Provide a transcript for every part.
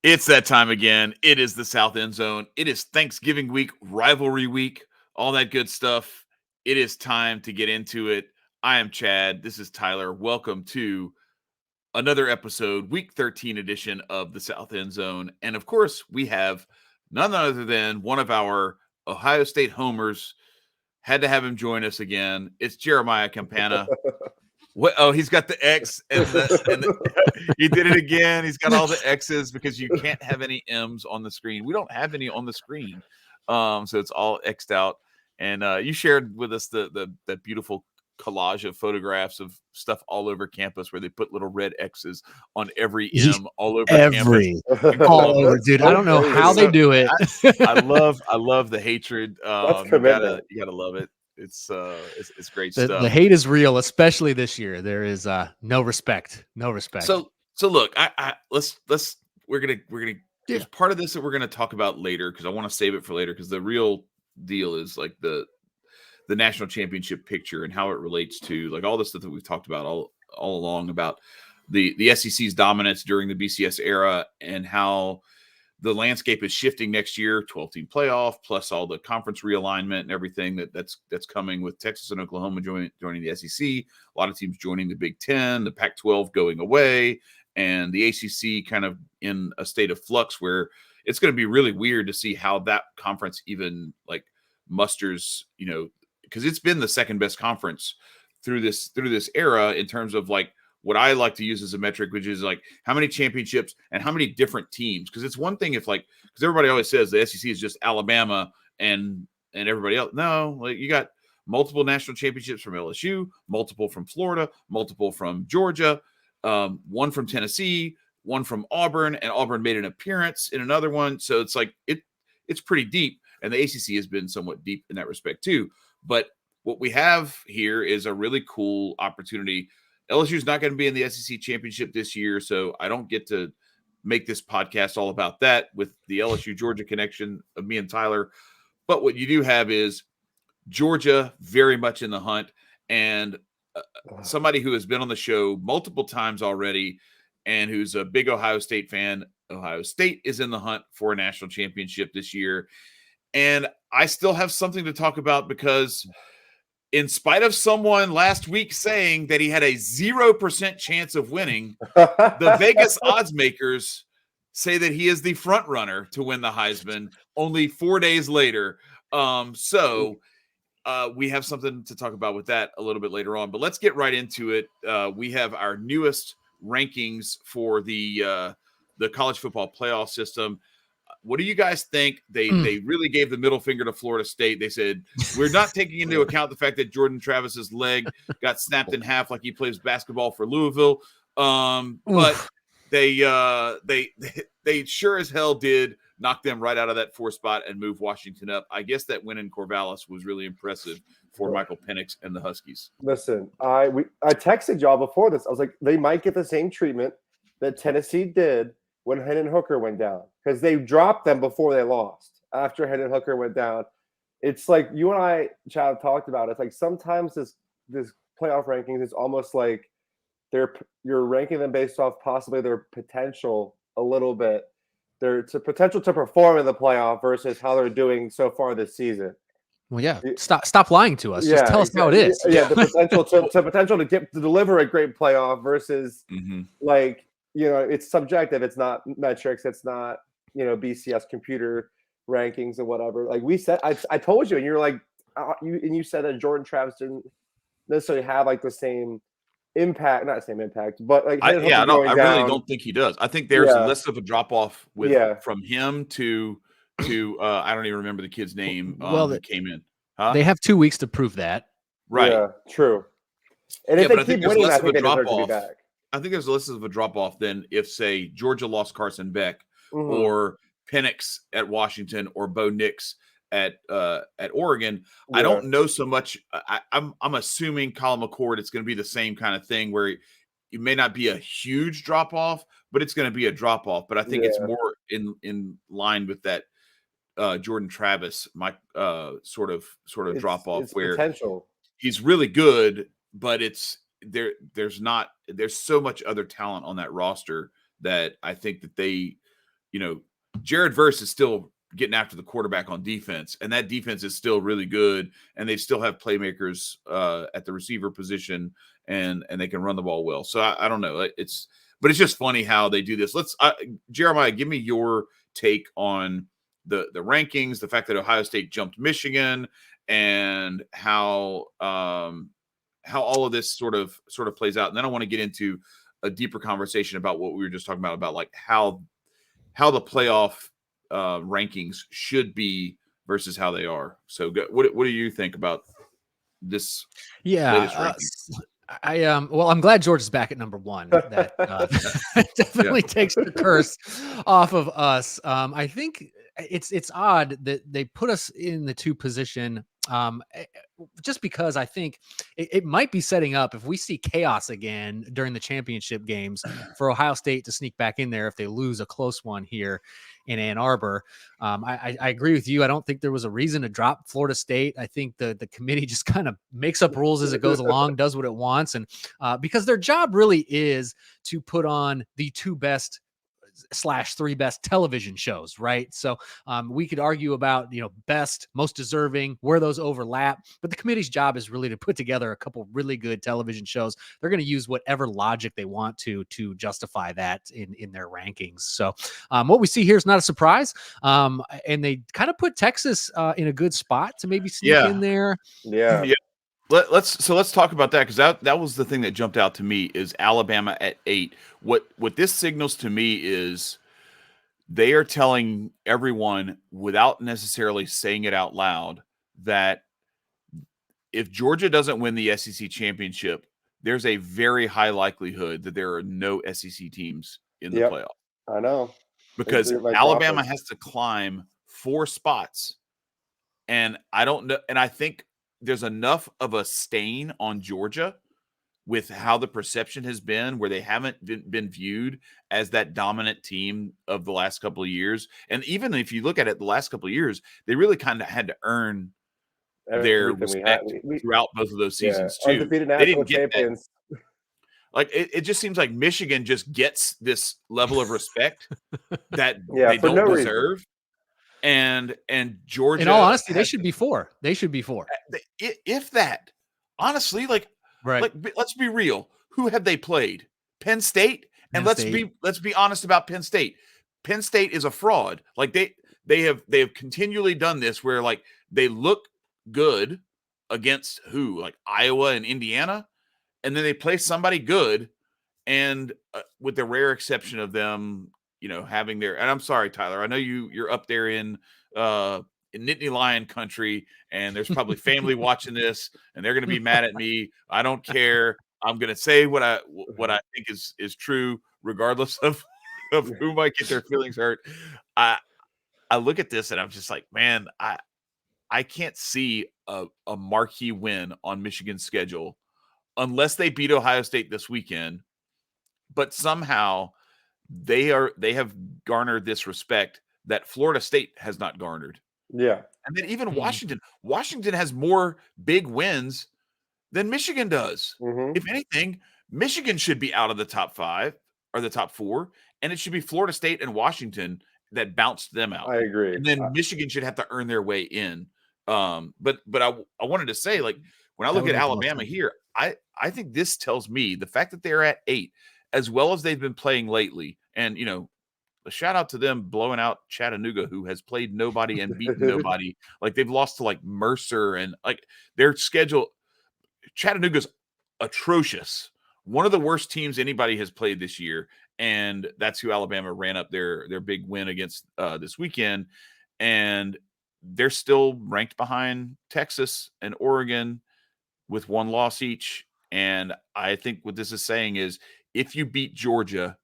It's that time again. It is the South Endzone. It is Thanksgiving week, rivalry week, all that good stuff. It is time to get into it. I am Chad. This is Tyler. Welcome to another episode, week 13 edition of the South Endzone. And of course, we have none other than one of our Ohio State homers. Had to have him join us again. It's Jeremiah Campana. What? Oh, he's got the X and he did it again. He's got all the X's because you can't have any M's on the screen. We don't have any on the screen, so it's all X'd out. And you shared with us that beautiful collage of photographs of stuff all over campus where they put little red X's on every M all over campus. All over, dude. I don't know how they do it. I love the hatred. You gotta love it. It's great stuff. The hate is real, especially this year. There is no respect. So look, we're gonna there's part of this that we're gonna talk about later because I want to save it for later because the real deal is like the national championship picture and how it relates to like all the stuff that we've talked about all along about the SEC's dominance during the BCS era and how the landscape is shifting next year, 12-team playoff, plus all the conference realignment and everything that's coming with Texas and Oklahoma joining the SEC, a lot of teams joining the Big Ten, the Pac-12 going away, and the ACC kind of in a state of flux where it's going to be really weird to see how that conference even like musters, because it's been the second best conference through this era in terms of like what I like to use as a metric, which is like how many championships and how many different teams. Because it's one thing if like, because everybody always says the SEC is just Alabama and everybody else. No, like you got multiple national championships from LSU, multiple from Florida, multiple from Georgia, one from Tennessee, one from Auburn, and Auburn made an appearance in another one. So it's like it's pretty deep, and the ACC has been somewhat deep in that respect too. But what we have here is a really cool opportunity. LSU is not going to be in the SEC championship this year, so I don't get to make this podcast all about that with the LSU Georgia connection of me and Tyler. But what you do have is Georgia very much in the hunt, and somebody who has been on the show multiple times already and who's a big Ohio State fan. Ohio State is in the hunt for a national championship this year. And I still have something to talk about because in spite of someone last week saying that he had a 0% chance of winning, the Vegas odds makers say that he is the front runner to win the Heisman only 4 days later. So we have something to talk about with that a little bit later on, but let's get right into it. We have our newest rankings for the college football playoff system. What do you guys think? They really gave the middle finger to Florida State. They said, we're not taking into account the fact that Jordan Travis's leg got snapped in half like he plays basketball for Louisville. But they sure as hell did knock them right out of that 4th spot and move Washington up. I guess that win in Corvallis was really impressive for Michael Penix and the Huskies. Listen, I texted y'all before this. I was like, they might get the same treatment that Tennessee did when Hendon Hooker went down, because they dropped them before they lost. After Hendon Hooker went down, it's like you and I, Chad, talked about. It's like sometimes this playoff rankings is almost like you're ranking them based off possibly their potential a little bit, their potential to perform in the playoff versus how they're doing so far this season. Well, yeah, stop lying to us. Just tell us how it is. Yeah, the potential to deliver a great playoff versus like. It's subjective. It's not metrics. It's not, BCS computer rankings and whatever. Like we said, I told you, and you're like, you said that Jordan Travis didn't necessarily have like the same impact, not the same impact, but like I really don't think he does. I think there's less of a drop off from him to I don't even remember the kid's name. That came in. Huh? They have 2 weeks to prove that. Right. Yeah, true. And if they keep winning, I think they deserve to be back. I think there's less of a drop-off than if, say, Georgia lost Carson Beck or Penix at Washington or Bo Nix at Oregon. Yeah. I don't know so much. I'm assuming Colin McCord, it's going to be the same kind of thing where it may not be a huge drop-off, but it's going to be a drop-off. But I think it's more in line with that Jordan Travis sort of drop-off where potential. He's really good, but there's so much other talent on that roster that I think that they Jared Verse is still getting after the quarterback on defense, and that defense is still really good, and they still have playmakers at the receiver position, and they can run the ball well. So I don't know. But it's just funny how they do this. Jeremiah, give me your take on the rankings, the fact that Ohio State jumped Michigan, and how all of this sort of plays out. And then I want to get into a deeper conversation about what we were just talking about like how the playoff rankings should be versus how they are. So what do you think about this latest ranking? Well, I'm glad George is back at number 1. That definitely takes the curse off of us. I think it's odd that they put us in the 2 position, just because I think it might be setting up, if we see chaos again during the championship games, for Ohio State to sneak back in there if they lose a close one here in Ann Arbor. I agree with you. I don't think there was a reason to drop Florida State. I think the committee just kind of makes up rules as it goes along, does what it wants. And because their job really is to put on the 2 best / 3 best television shows, right? So we could argue about, best, most deserving, where those overlap, but the committee's job is really to put together a couple really good television shows. They're going to use whatever logic they want to justify that in their rankings. So what we see here is not a surprise. And they kind of put Texas in a good spot to maybe sneak in there. Yeah. Let's talk about that, because that was the thing that jumped out to me, is Alabama at 8. What this signals to me is they are telling everyone, without necessarily saying it out loud, that if Georgia doesn't win the SEC championship, there's a very high likelihood that there are no SEC teams in the playoff. I know, because Alabama has to climb 4 spots, and I don't know, and I think there's enough of a stain on Georgia with how the perception has been, where they haven't been viewed as that dominant team of the last couple of years. And even if you look at it, the last couple of years, they really kind of had to earn their respect throughout both of those seasons too. Undefeated they didn't get champions. Like it just seems like Michigan just gets this level of respect that they don't deserve. And Georgia, in all honesty, they should be 4. If that, honestly, let's be real. Who have they played? Penn State. And let's be honest about Penn State. Penn State is a fraud. Like they have continually done this, where like they look good against who, like Iowa and Indiana, and then they play somebody good, and with the rare exception of them, having their, and I'm sorry, Tyler, I know you're up there in Nittany Lion country, and there's probably family watching this, and they're going to be mad at me. I don't care. I'm going to say what I think is true, regardless of who might get their feelings hurt. I look at this and I'm just like, man, I can't see a marquee win on Michigan's schedule unless they beat Ohio State this weekend. But somehow they have garnered this respect that Florida State has not garnered. Yeah. And then even Washington has more big wins than Michigan does. Mm-hmm. If anything, Michigan should be out of the top 5 or the top 4, and it should be Florida State and Washington that bounced them out. I agree. And then Michigan should have to earn their way in. But I wanted to say, like, when I look at Alabama here, I think this tells me the fact that they're at 8, as well as they've been playing lately, and a shout out to them blowing out Chattanooga, who has played nobody and beaten nobody. Like, they've lost to like Mercer, and like their schedule. Chattanooga's atrocious. One of the worst teams anybody has played this year. And that's who Alabama ran up their big win against this weekend. And they're still ranked behind Texas and Oregon with 1 loss each. And I think what this is saying is, if you beat Georgia,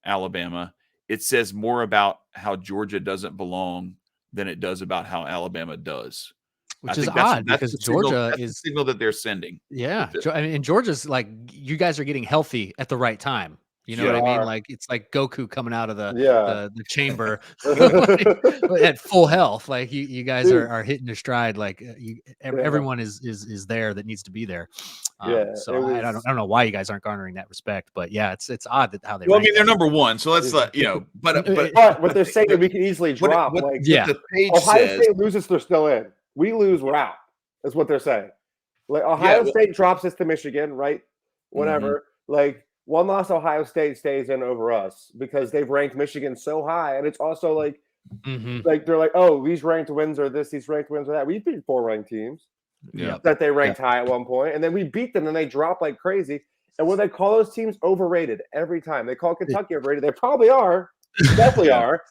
Alabama, it says more about how Georgia doesn't belong than it does about how Alabama does. Which is odd, because Georgia is the signal that they're sending. Yeah. And Georgia's like, you guys are getting healthy at the right time. You know what I mean? Like it's like Goku coming out of the chamber at full health. Like you guys are hitting your stride. Like everyone is there that needs to be there. So I don't know why you guys aren't garnering that respect, but yeah, it's odd that how they. Well, I mean, they're number one, so let's let you know. But what they're saying, we can easily drop. What the page Ohio State loses, they're still in. We lose, we're out. That's what they're saying. Like Ohio State drops us to Michigan, right? Whatever. Like one loss, Ohio State stays in over us because they've ranked Michigan so high, and it's also like they're like, oh, these ranked wins are this, these ranked wins are that. We beat 4 ranked teams. That they ranked high at one point, and then we beat them, and they drop like crazy. And when they call those teams overrated every time, they call Kentucky overrated. They probably are, definitely are.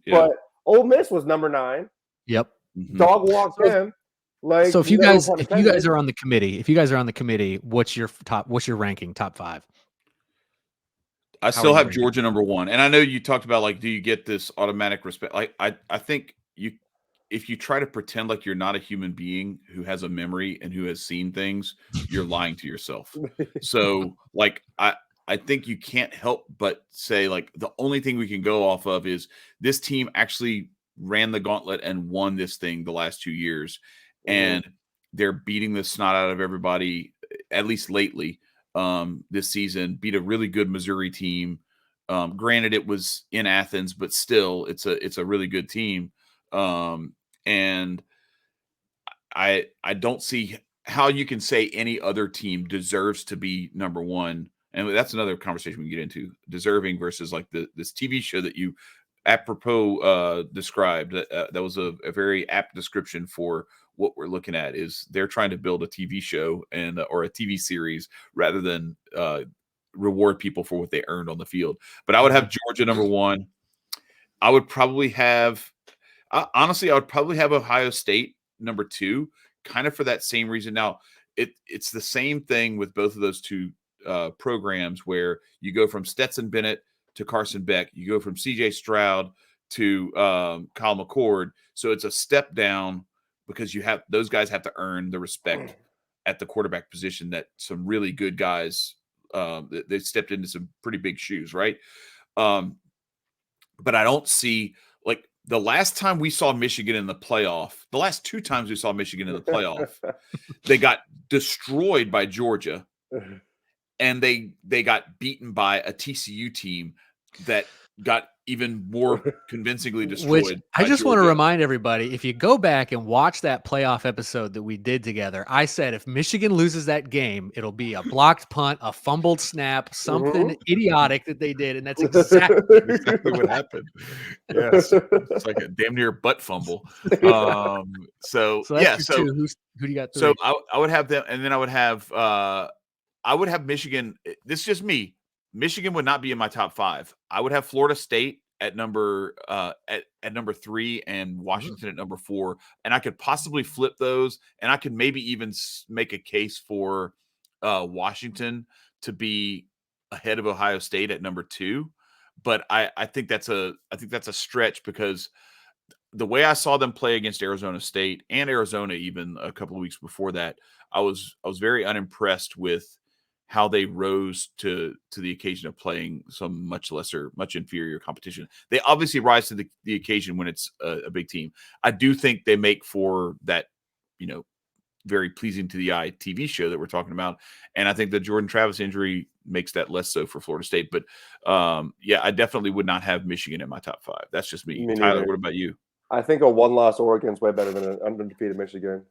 But Ole Miss was number 9. Yep. Dog walked in. Like, so if you guys are on the committee, what's your ranking? Top 5? I still have Georgia number 1, and I know you talked about like, do you get this automatic respect? Like, I think if you try to pretend like you're not a human being who has a memory and who has seen things, you're lying to yourself. So, like, I think you can't help but say, like, the only thing we can go off of is this team actually ran the gauntlet and won this thing the last 2 years, and they're beating the snot out of everybody, at least lately, this season. Beat a really good Missouri team. Granted, it was in Athens, but still, it's a really good team. And I don't see how you can say any other team deserves to be number 1. And that's another conversation we can get into, deserving versus like this TV show that you apropos described. That was a very apt description for what we're looking at. Is they're trying to build a TV show or a TV series rather than reward people for what they earned on the field. But I would have Georgia number 1. I would probably have honestly, I would probably have Ohio State number 2, kind of for that same reason. Now, it's the same thing with both of those two programs, where you go from Stetson Bennett to Carson Beck, you go from C.J. Stroud to Kyle McCord. So it's a step down because those guys have to earn the respect at the quarterback position that some really good guys they stepped into some pretty big shoes, right? But I don't see, like, the last time we saw Michigan in the playoff, the last 2 times we saw Michigan in the playoff, they got destroyed by Georgia, and they got beaten by a TCU team that got even more convincingly destroyed. Which I just want to remind everybody, if you go back and watch that playoff episode that we did together, I said if Michigan loses that game, it'll be a blocked punt, a fumbled snap, something idiotic that they did, and that's exactly what happened. Yes, it's like a damn near butt fumble. So yeah. So who do you got? 3? So I would have them, and then I would have Michigan. This is just me. Michigan would not be in my top 5. I would have Florida State at number 3 and Washington at number 4, and I could possibly flip those, and I could maybe even make a case for Washington to be ahead of Ohio State at number 2. But I think that's a stretch, because the way I saw them play against Arizona State and Arizona even a couple of weeks before that, I was very unimpressed with how they rose to the occasion of playing some much inferior competition. They obviously rise to the occasion when it's a big team. I do think they make for that, very pleasing to the eye TV show that we're talking about. And I think the Jordan Travis injury makes that less so for Florida State. But I definitely would not have Michigan in my top 5. That's just me. Tyler, what about you? I think a 1-loss Oregon's way better than an undefeated Michigan.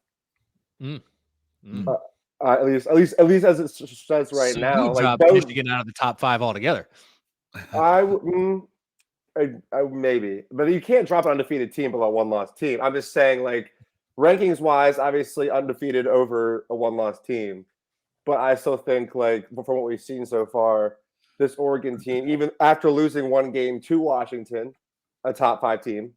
At least as it says right now, like Michigan out of the top 5 altogether. I maybe, but you can't drop an undefeated team below a 1-loss team. I'm just saying, like, rankings wise, obviously undefeated over a 1-loss team, but I still think, like, from what we've seen so far, this Oregon team, even after losing 1 game to Washington, a top 5 team,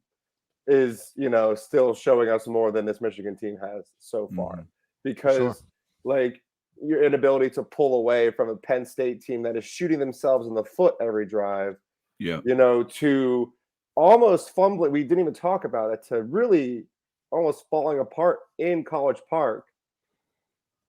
is still showing us more than this Michigan team has so far, because. Like, your inability to pull away from a Penn State team that is shooting themselves in the foot every drive, to almost fumbling. We didn't even talk about it, to really almost falling apart in College Park.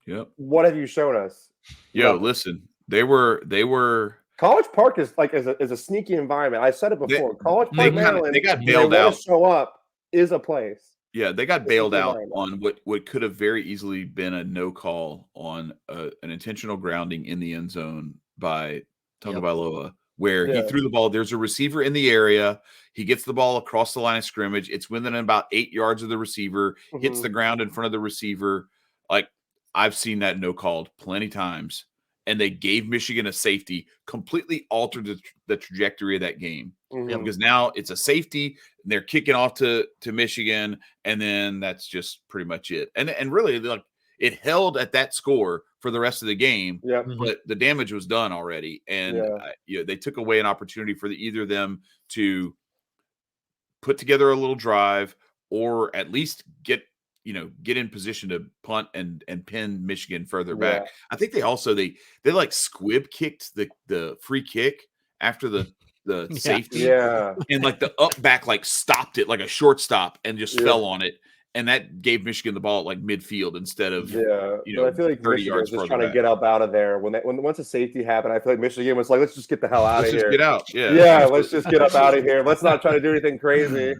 Yep. What have you shown us? Listen, they were College Park is like is a sneaky environment. I said it before. College Park, Maryland, they got when bailed they want out. to show up, is a place. Yeah, they got It's bailed the out environment. on what could have very easily been a no call on an intentional grounding in the end zone by Tagovailoa, where he Yeah. threw the ball. There's a receiver in the area. He gets the ball across the line of scrimmage. It's within about 8 yards of the receiver, hits the ground in front of the receiver. Like, I've seen that no called plenty times. And they gave Michigan a safety, completely altered the trajectory of that game. Because now it's a safety, and they're kicking off to Michigan, and then that's just pretty much it. And really, like, it held at that score for the rest of the game, but the damage was done already, and they took away an opportunity for either of them to put together a little drive or at least get in position to punt and pin Michigan further back. I think they also they like squib kicked the free kick after the safety, and like the up back like stopped it like a shortstop and just fell on it, and that gave Michigan the ball at like midfield instead of But I feel like 30 Michigan yards was just further trying to back. get up out of there. When once a safety happened, I feel like Michigan was like, let's just get the hell out Let's of just here. get out. Yeah, let's just get up out of here. Let's not try to do anything crazy.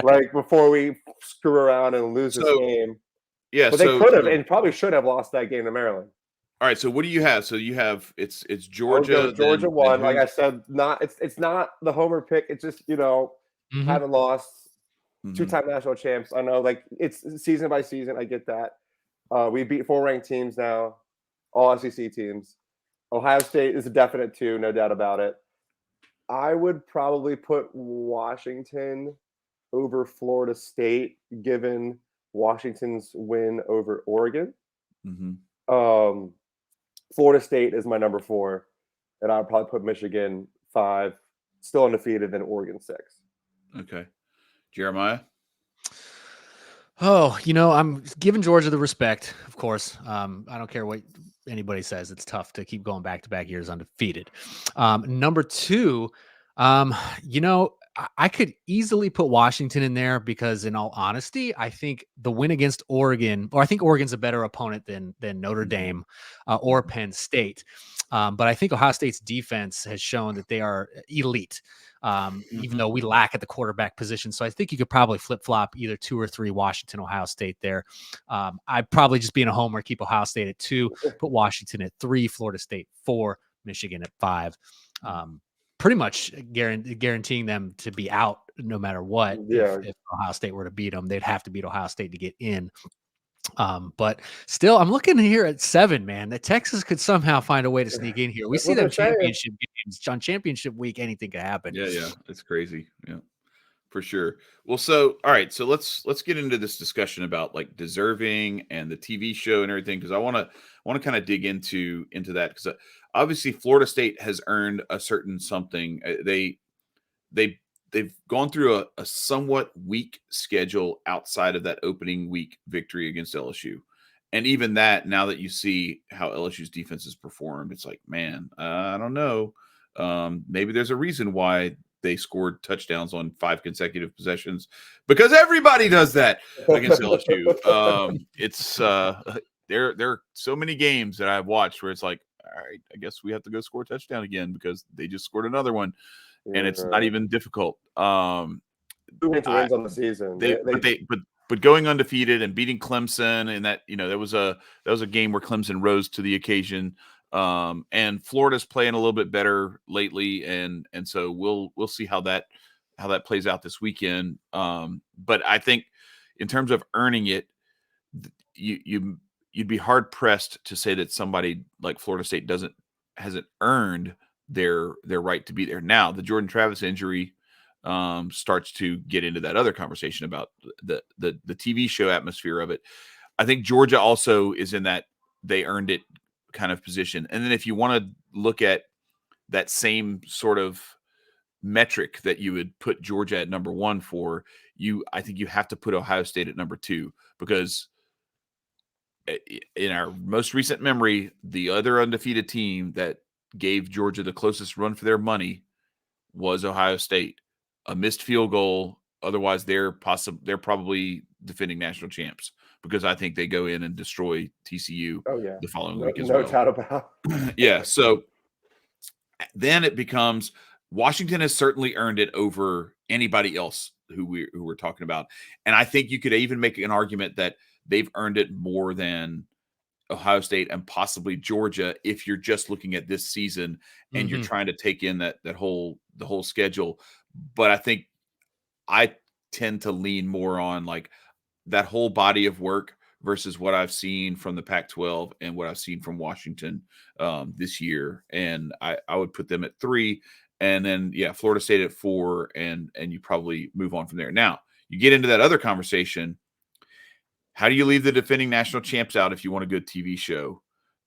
Like before we screw around and lose this game. Yeah, but they could have and probably should have lost that game to Maryland. All right, so what do you have? So you have it's Georgia. Georgia won. Like I said, it's not the homer pick. It's just haven't lost. Two-time national champs. I know, like it's season by season. I get that. We beat 4 ranked teams now, all SEC teams. Ohio State is a definite 2, no doubt about it. I would probably put Washington over Florida State, given Washington's win over Oregon. Florida State is my number 4, and I'd probably put Michigan 5, still undefeated, then Oregon 6. Okay. Jeremiah? Oh, I'm giving Georgia the respect, of course. I don't care what anybody says. It's tough to keep going back-to-back years undefeated. Number 2, I could easily put Washington in there because, in all honesty, I think the win against Oregon, or I think Oregon's a better opponent than Notre Dame or Penn State. But I think Ohio State's defense has shown that they are elite, even though we lack at the quarterback position. So I think you could probably flip-flop either 2 or 3 Washington, Ohio State there. I'd probably just be in a homer, keep Ohio State at 2, put Washington at 3, Florida State 4, Michigan at 5. Pretty much guaranteeing them to be out no matter what. If Ohio State were to beat them, they'd have to beat Ohio State to get in. But still, I'm looking here at 7, man. That Texas could somehow find a way to sneak in here. We see them championship games on championship week. Anything could happen. Yeah, it's crazy. Yeah, for sure. Well, so all right, so let's get into this discussion about like deserving and the TV show and everything, because I want to kind of dig into that, because obviously Florida State has earned a certain something. They've gone through a somewhat weak schedule outside of that opening week victory against LSU. And even that, now that you see how LSU's defense has performed, it's like, man, I don't know. Maybe there's a reason why they scored touchdowns on 5 consecutive possessions, because everybody does that against LSU. There are so many games that I've watched where it's like, all right, I guess we have to go score a touchdown again because they just scored another one. And it's not even difficult. 2 wins on the season. But going undefeated and beating Clemson, and that that was a game where Clemson rose to the occasion. And Florida's playing a little bit better lately, and so we'll see how that plays out this weekend. But I think in terms of earning it, you'd be hard pressed to say that somebody like Florida State hasn't earned their right to be there. Now the Jordan Travis injury starts to get into that other conversation about the TV show atmosphere of it. I think Georgia also is in that they earned it kind of position. And then if you want to look at that same sort of metric that you would put Georgia at number 1 for, I think you have to put Ohio State at number 2, because in our most recent memory, the other undefeated team that gave Georgia the closest run for their money was Ohio State. A missed field goal. Otherwise, they're probably defending national champs, because I think they go in and destroy TCU the following week as well. No doubt about. Yeah. So then it becomes Washington has certainly earned it over anybody else who we're talking about. And I think you could even make an argument that they've earned it more than Ohio State and possibly Georgia if you're just looking at this season and you're trying to take in the whole schedule. But I think I tend to lean more on like that whole body of work versus what I've seen from the Pac-12 and what I've seen from Washington this year. And I would put them at 3, and then Florida State at 4, and you probably move on from there. Now you get into that other conversation. How do you leave the defending national champs out if you want a good TV show?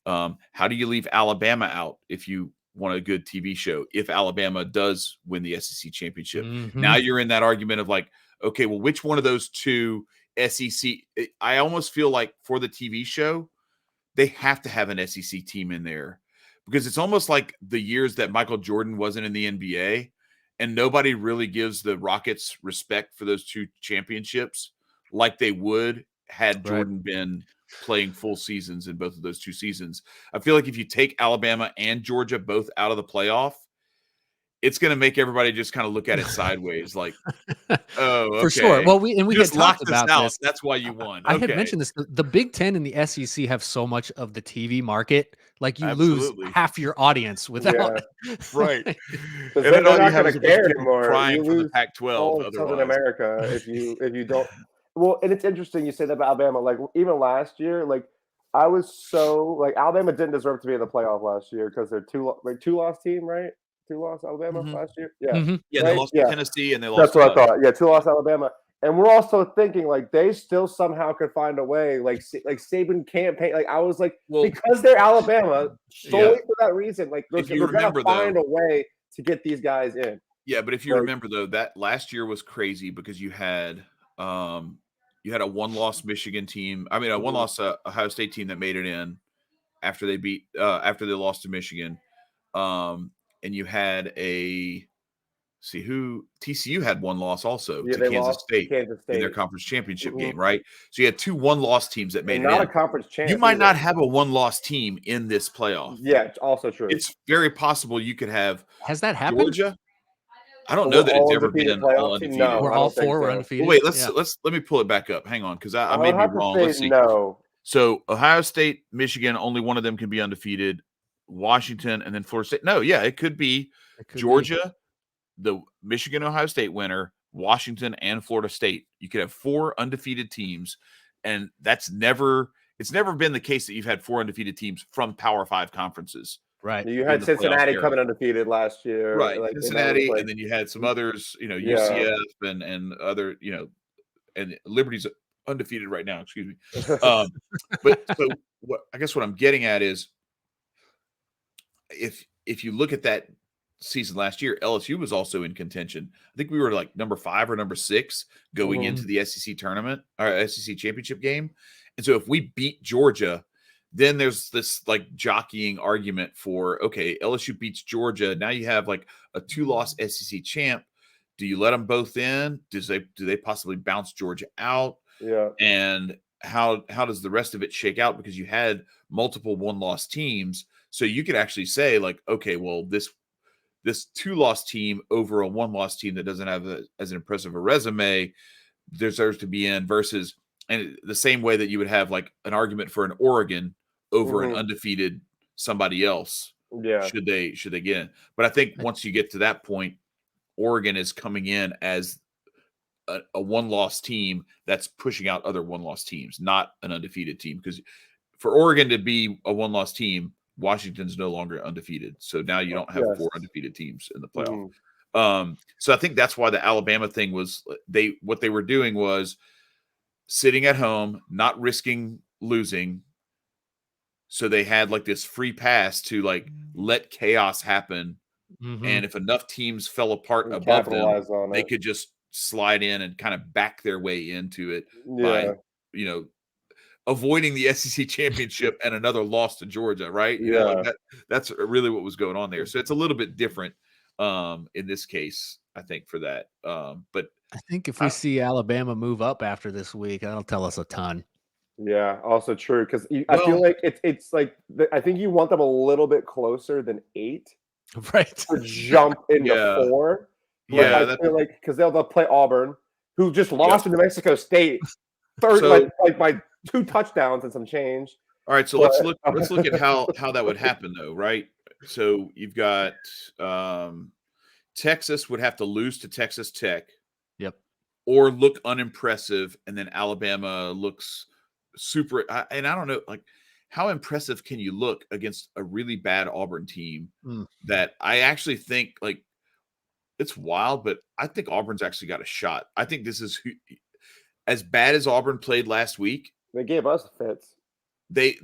How do you leave Alabama out if you want a good TV show? If Alabama does win the SEC championship, now you're in that argument of like, okay, well, which one of those two SEC? I almost feel like for the TV show, they have to have an SEC team in there because it's almost like the years that Michael Jordan wasn't in the NBA and nobody really gives the Rockets respect for those 2 championships like they would had Jordan been playing full seasons in both of those 2 seasons. I feel like if you take Alabama and Georgia both out of the playoff, it's going to make everybody just kind of look at it sideways, like, oh, okay. For sure. Well, we just had talked this about out. this. That's why you won. I had mentioned this. The Big Ten and the SEC have so much of the TV market. Like you lose half your audience without. Right. And they're then all you not have going is to care anymore. crying You for lose the Pac-12. all of Southern America if you don't. Well, and it's interesting you say that about Alabama. Like even last year, like I was so like Alabama didn't deserve to be in the playoff last year because they're 2-loss team, right? 2-loss Alabama last year. Yeah, Yeah, right? they lost to Tennessee and they lost. That's what I thought. Yeah, 2-loss Alabama. And we're also thinking like they still somehow could find a way, like Saban campaign. Like I was like, because they're Alabama, solely for that reason. Like they're gonna find a way to get these guys in. Yeah, but if you remember though, that last year was crazy because you had a 1-loss Michigan team. I mean, a 1-loss Ohio State team that made it in after they lost to Michigan. And you had TCU had 1 loss also to Kansas State in their conference championship game, right? So you had 2 1-loss teams that made it in. A conference champ. You might not have a 1-loss team in this playoff. Yeah, it's also true. It's very possible you could have. Has that happened? Georgia? I don't know that it's ever been all undefeated. No, we're all 4 were undefeated. Well, wait, let me pull it back up. Hang on, because I may be wrong. Let's see. No. So Ohio State, Michigan, only one of them can be undefeated. Washington, and then Florida State. No, yeah, it could be Georgia, the Michigan, Ohio State winner, Washington, and Florida State. You could have 4 undefeated teams, and it's never been the case that you've had 4 undefeated teams from Power 5 conferences. Right. You had Cincinnati coming undefeated last year. Right. Like, Cincinnati, and then you had some others, UCF and other, and Liberty's undefeated right now, excuse me. But so I guess what I'm getting at is if you look at that season last year, LSU was also in contention. I think we were like number 5 or number 6 going into the SEC tournament or SEC championship game. And so if we beat Georgia, then there's this like jockeying argument for, okay, LSU beats Georgia. Now you have like a 2-loss SEC champ. Do you let them both in? Do they possibly bounce Georgia out? Yeah. And how does the rest of it shake out? Because you had multiple 1-loss teams. So you could actually say like, okay, well, this 2-loss team over a 1-loss team that doesn't have as an impressive a resume deserves to be in versus, and the same way that you would have like an argument for an Oregon over an undefeated somebody else. Yeah. Should they get in? But I think once you get to that point, Oregon is coming in as a 1-loss team that's pushing out other 1-loss teams, not an undefeated team. Because for Oregon to be a 1-loss team, Washington's no longer undefeated. So now you don't have 4 undefeated teams in the playoff. So I think that's why the Alabama thing was what they were doing was sitting at home, not risking losing. So they had like this free pass to like let chaos happen. And if enough teams fell apart above them, they could just slide in and kind of back their way into it by, avoiding the SEC championship and another loss to Georgia, right? That's really what was going on there. So it's a little bit different in this case, I think, for that. But I think if we see Alabama move up after this week, that'll tell us a ton. Yeah, also true because I feel like it's like I think you want them a little bit closer than 8. Right. to jump into Yeah. 4. Yeah, I feel like because they'll play Auburn, who just lost to New Mexico State, So- by 2 touchdowns and some change. all right, so But- let's look at how that would happen though, right? So you've got Texas would have to lose to Texas Tech. Yep. Or look unimpressive, and then Alabama looks super. And I don't know, like, how impressive can you look against a really bad Auburn team that I actually think, like, it's wild, but I think Auburn's actually got a shot. I think this is as bad as Auburn played last week. They gave us fits. They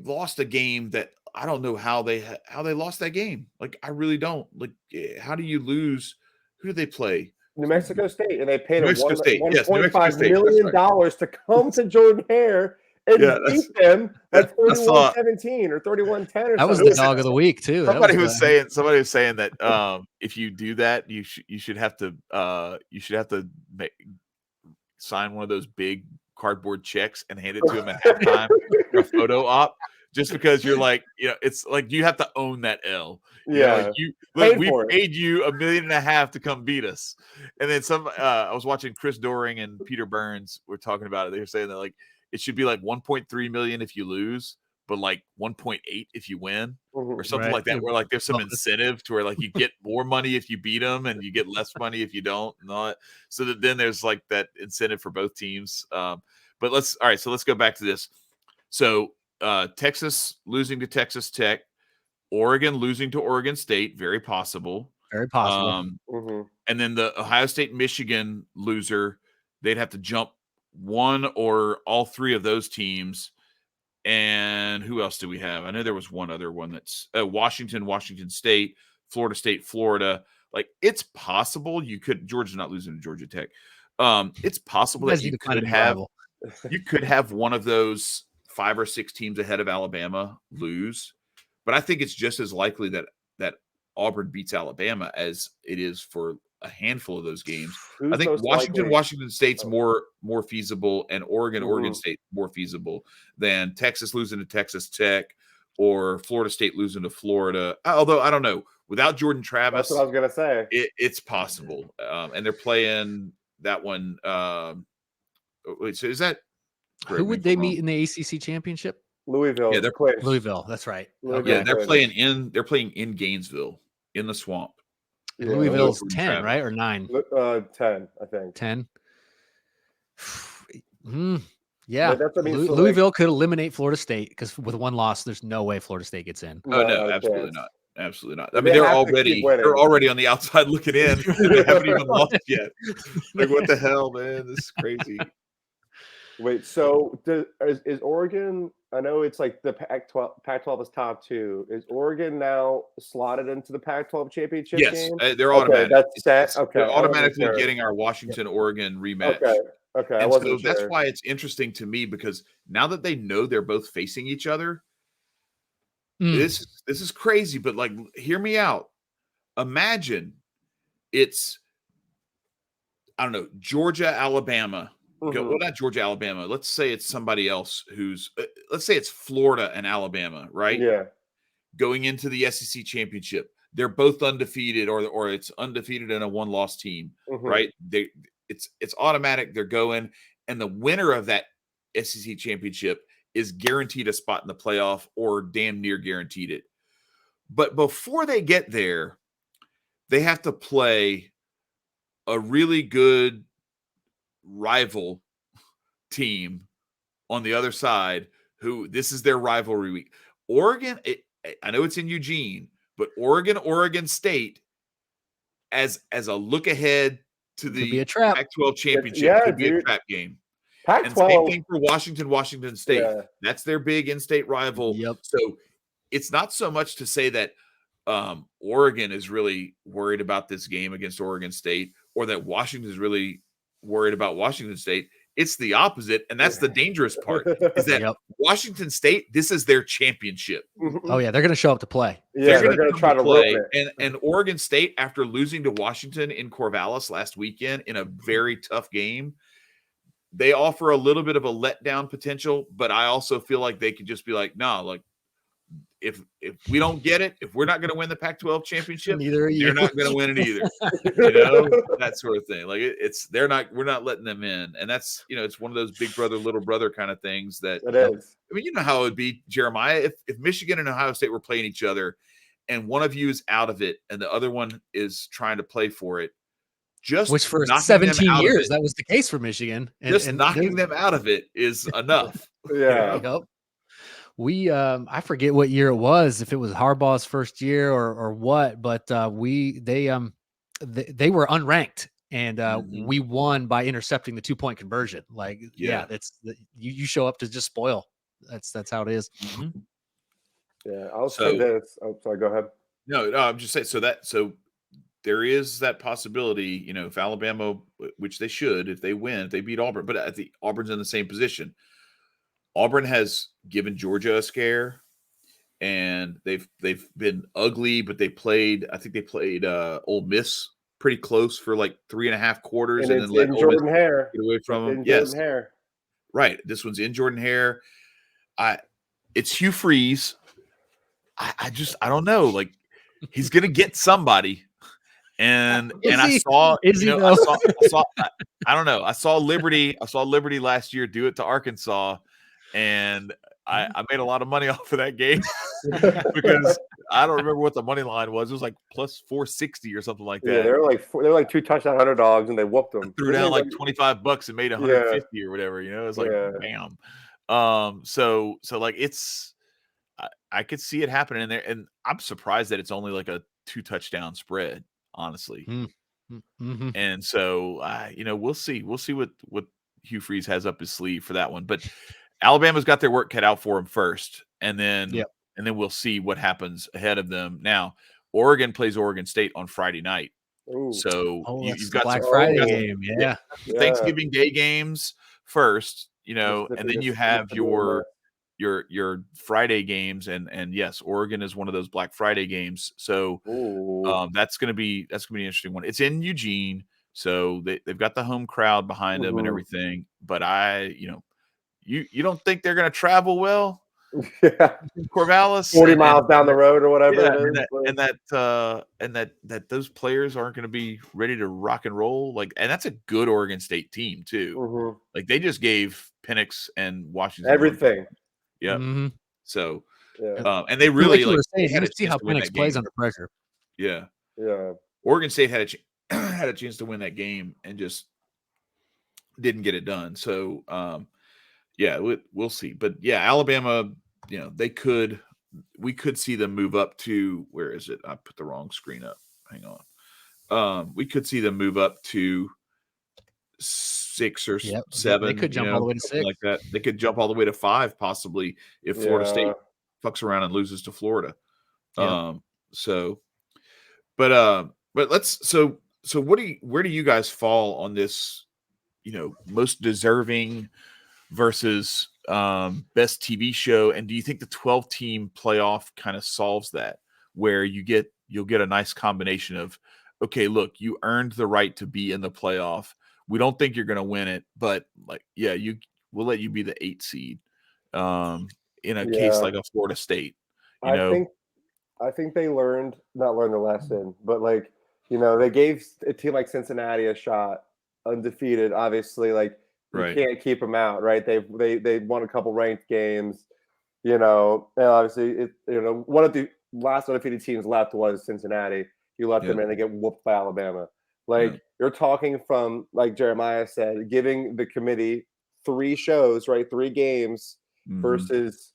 lost a game that I don't know how they lost that game. Like, I really don't. Like, how do you lose? Who did they play? New Mexico State, and they paid New Mexico State. Yes, New Mexico $1.5 State. million That's to come to Jordan Hare and beat them like 31-17 or 31-10 or something. That was the dog of the week too. Somebody was saying that if you do that, you should have to sign one of those big cardboard checks and hand it to him at halftime for a photo op. Just because you're like, it's like you have to own that L. We paid you $1.5 million to come beat us. And then I was watching Chris Doring and Peter Burns were talking about it. They were saying that, like, it should be like 1.3 million if you lose, but like 1.8 if you win, or something like that. Where, like, there's some incentive to where, like, you get more money if you beat them and you get less money if you don't, and all that. So that then there's like that incentive for both teams. But let's go back to this. So Texas losing to Texas Tech, Oregon losing to Oregon State, very possible. Very possible. And then the Ohio State Michigan loser, they'd have to jump one or all 3 of those teams. And who else do we have? I know there was one other one that's Washington State, Florida. Like, it's possible Georgia's not losing to Georgia Tech. It's possible that you could have one of those 5 or 6 teams ahead of Alabama lose, but I think it's just as likely that Auburn beats Alabama as it is for a handful of those games. I think Washington State's more feasible, and Oregon State more feasible than Texas losing to Texas Tech or Florida State losing to Florida. Although I don't know, without Jordan Travis, that's what I was gonna say. It's possible, and they're playing that one. Wait, so is that? Who would they meet in the ACC championship? Louisville. Yeah, they're Louisville. That's right. Yeah, they're playing in Gainesville in the swamp. Yeah. Louisville's 10, right, or 9? 10, I think. 10. Yeah, that's what I mean. Louisville could eliminate Florida State because with one loss, there's no way Florida State gets in. Oh no, absolutely not. Absolutely not. I mean, they're already on the outside looking in. They haven't even lost yet. Like, what the hell, man? This is crazy. Wait, so is Oregon? I know it's like the Pac-12 is top 2. Is Oregon now slotted into the Pac-12 championship game? Yes, they're automatic. Okay, that's set. Okay, they're automatically getting our Washington-Oregon rematch. Okay. And so that's why it's interesting to me, because now that they know they're both facing each other, this is crazy. But, like, hear me out. Imagine it's, I don't know, Georgia, Alabama. Well, not Georgia, Alabama. Let's say it's somebody else let's say it's Florida and Alabama, right? Yeah. Going into the SEC championship, they're both undefeated, or it's undefeated and a 1-loss team, right? It's automatic. They're going, and the winner of that SEC championship is guaranteed a spot in the playoff, or damn near guaranteed it. But before they get there, they have to play a really good rival team on the other side, who this is their rivalry week. Oregon, I know it's in Eugene, but Oregon State as a look ahead to the Pac-12 championship could be a trap game. Pac-12, and same thing for Washington State. Yeah. That's their big in-state rival. Yep. So it's not so much to say that Oregon is really worried about this game against Oregon State, or that Washington is really worried about Washington State. It's the opposite, and that's the dangerous part, is that Washington State, this is their championship. Oh yeah, they're going to show up to play. Yeah, they're going to try to play. And Oregon State, after losing to Washington in Corvallis last weekend in a very tough game, they offer a little bit of a letdown potential, but I also feel like they could just be like, no, like, if we don't get it, if we're not going to win the Pac-12 championship, Neither are you. they're not going to win it either. You know, that sort of thing. Like we're not letting them in, and that's it's one of those big brother little brother kind of things that It is. I mean, you know how it would be, Jeremiah, if Michigan and Ohio State were playing each other, and one of you is out of it, and the other one is trying to play for it. Which for knocking 17 them years that was the case for Michigan. And knocking them out of it is enough. Yeah. Yep. We I forget what year it was, if it was Harbaugh's first year or what, but they were unranked and we won by intercepting the 2-point conversion. Like you show up to just spoil. That's how it is. Mm-hmm. Yeah, I'll say this. Oh, sorry, go ahead. No, I'm just saying so there is that possibility, if Alabama, which they should, if they win, if they beat Auburn, but I think Auburn's in the same position. Auburn has given Georgia a scare, and they've been ugly, but they played Ole Miss pretty close for like 3.5 quarters, and then let Jordan Hare get away from them. Yes, Jordan Hare. Right. This one's in Jordan Hare. It's Hugh Freeze. I don't know. Like, he's gonna get somebody. And I saw I don't know. I saw Liberty last year do it to Arkansas, and I made a lot of money off of that game because I don't remember what the money line was. It was like plus 460 or something like that. Yeah, they're like 2 touchdown underdogs, and they whooped them. Threw down like $25 and made 150 or whatever. It's like bam. So like I could see it happening in there, and I'm surprised that it's only like a 2 touchdown spread, honestly. Mm-hmm. And so we'll see what Hugh Freeze has up his sleeve for that one. But Alabama's got their work cut out for them first, and then we'll see what happens ahead of them. Now, Oregon plays Oregon State on Friday night. Ooh. So you've got Black Friday game, Thanksgiving Day games first, and then you have your Friday games, and yes, Oregon is one of those Black Friday games. So that's gonna be an interesting one. It's in Eugene, so they've got the home crowd behind them and everything. But you don't think they're gonna travel well? Yeah, Corvallis, 40 miles down the road or whatever it is. And that those players aren't going to be ready to rock and roll. Like, and that's a good Oregon State team too. Mm-hmm. Like, they just gave Penix and Washington everything. Yeah. Mm-hmm. So, and they really you see how Penix plays under pressure. Yeah. Yeah. Oregon State had a chance to win that game and just didn't get it done. So, we'll see. But yeah, Alabama, we could see them move up to, where is it? I put the wrong screen up. Hang on. We could see them move up to 6 or 7. They could jump all the way to 6. Like that. They could jump all the way to 5, possibly, if Florida State fucks around and loses to Florida. Yeah. So where do you guys fall on this, most deserving versus best TV show? And do you think the 12-team playoff kind of solves that, where you'll get a nice combination of, okay, look, you earned the right to be in the playoff. We don't think you're going to win it, but we'll let you be the 8 seed in a case like a Florida State. I think they not learned the lesson, but they gave a team like Cincinnati a shot, undefeated, obviously, you can't keep them out, right? They won a couple ranked games, and obviously one of the last undefeated teams left was Cincinnati. You let them in, they get whooped by Alabama. You're talking from, like Jeremiah said, giving the committee 3 shows, right? 3 games versus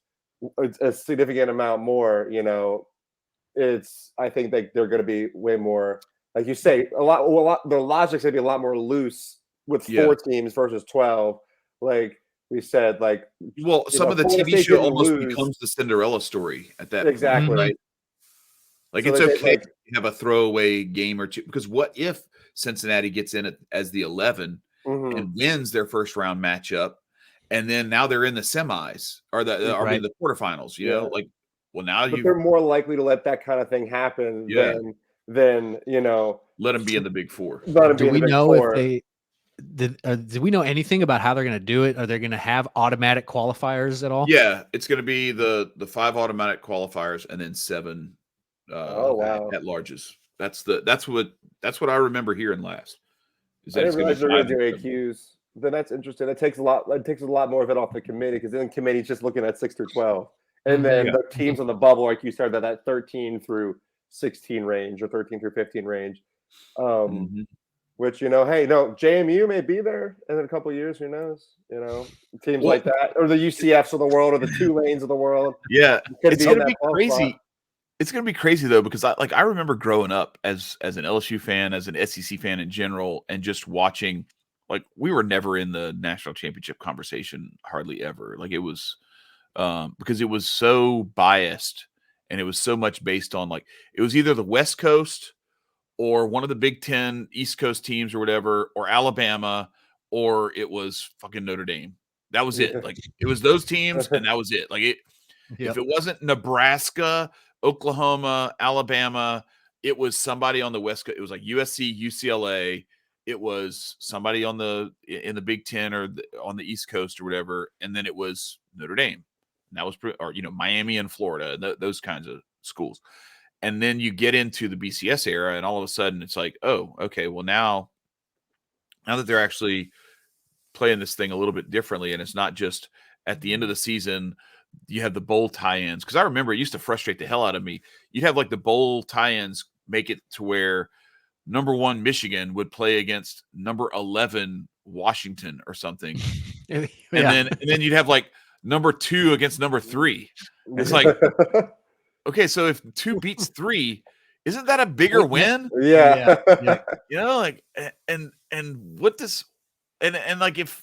a significant amount more. I think they're going to be way more, like you say, a lot. The logic's going to be a lot more loose with 4 teams versus 12. Like we said, some of the TV show almost becomes the Cinderella story at that exactly point, right? Like, so it's okay to have a throwaway game or 2, because what if Cincinnati gets in it as the 11 and wins their first round matchup, and then now they're in the semis or the the quarterfinals? But they're more likely to let that kind of thing happen than let them be in the Big Four. Do we know if they do we know anything about how they're going to do it? Are they going to have automatic qualifiers at all? Yeah, it's going to be the 5 automatic qualifiers and then 7 Oh wow! at larges. That's what I remember hearing last. Is I that it's didn't going to realize be they were 5 going and to 7. do AQs. Then that's interesting. It takes a lot. It takes a lot more of it off the committee because then the committee's just looking at 6 through 12, and then Yeah. the teams on the bubble, like you started at that 13 through 16 range or 13 through 15 range. Mhm. Which hey, no, JMU may be there in a couple of years. Who knows? Teams Well, like that, or the UCFs of the world, or the Tulanes of the world. yeah, Could it's be going in to that be 12 spot. crazy. It's going to be crazy though because I remember growing up as an LSU fan, as an SEC fan in general, and just watching. Like we were never in the national championship conversation, hardly ever. Like it was because it was so biased and it was so much based on like it was either the West Coast or one of the Big Ten East Coast teams or whatever, or Alabama, or it was fucking Notre Dame. That was it. Like it was those teams, and that was it. Like it, if it wasn't Nebraska, Oklahoma, Alabama, it was somebody on the West Coast. It was like USC, UCLA. It was somebody in the Big Ten or on the East Coast or whatever, and then it was Notre Dame. And that was Miami and Florida, those kinds of schools. And then you get into the BCS era, and all of a sudden it's like, oh, okay, well now that they're actually playing this thing a little bit differently, and it's not just at the end of the season you have the bowl tie-ins. Because I remember it used to frustrate the hell out of me. You'd have like the bowl tie-ins make it to where number 1 Michigan would play against number 11 Washington or something, and then you'd have like number 2 against number 3. It's like, okay, so if 2 beats 3, isn't that a bigger win? Yeah. Like, and what this, and like if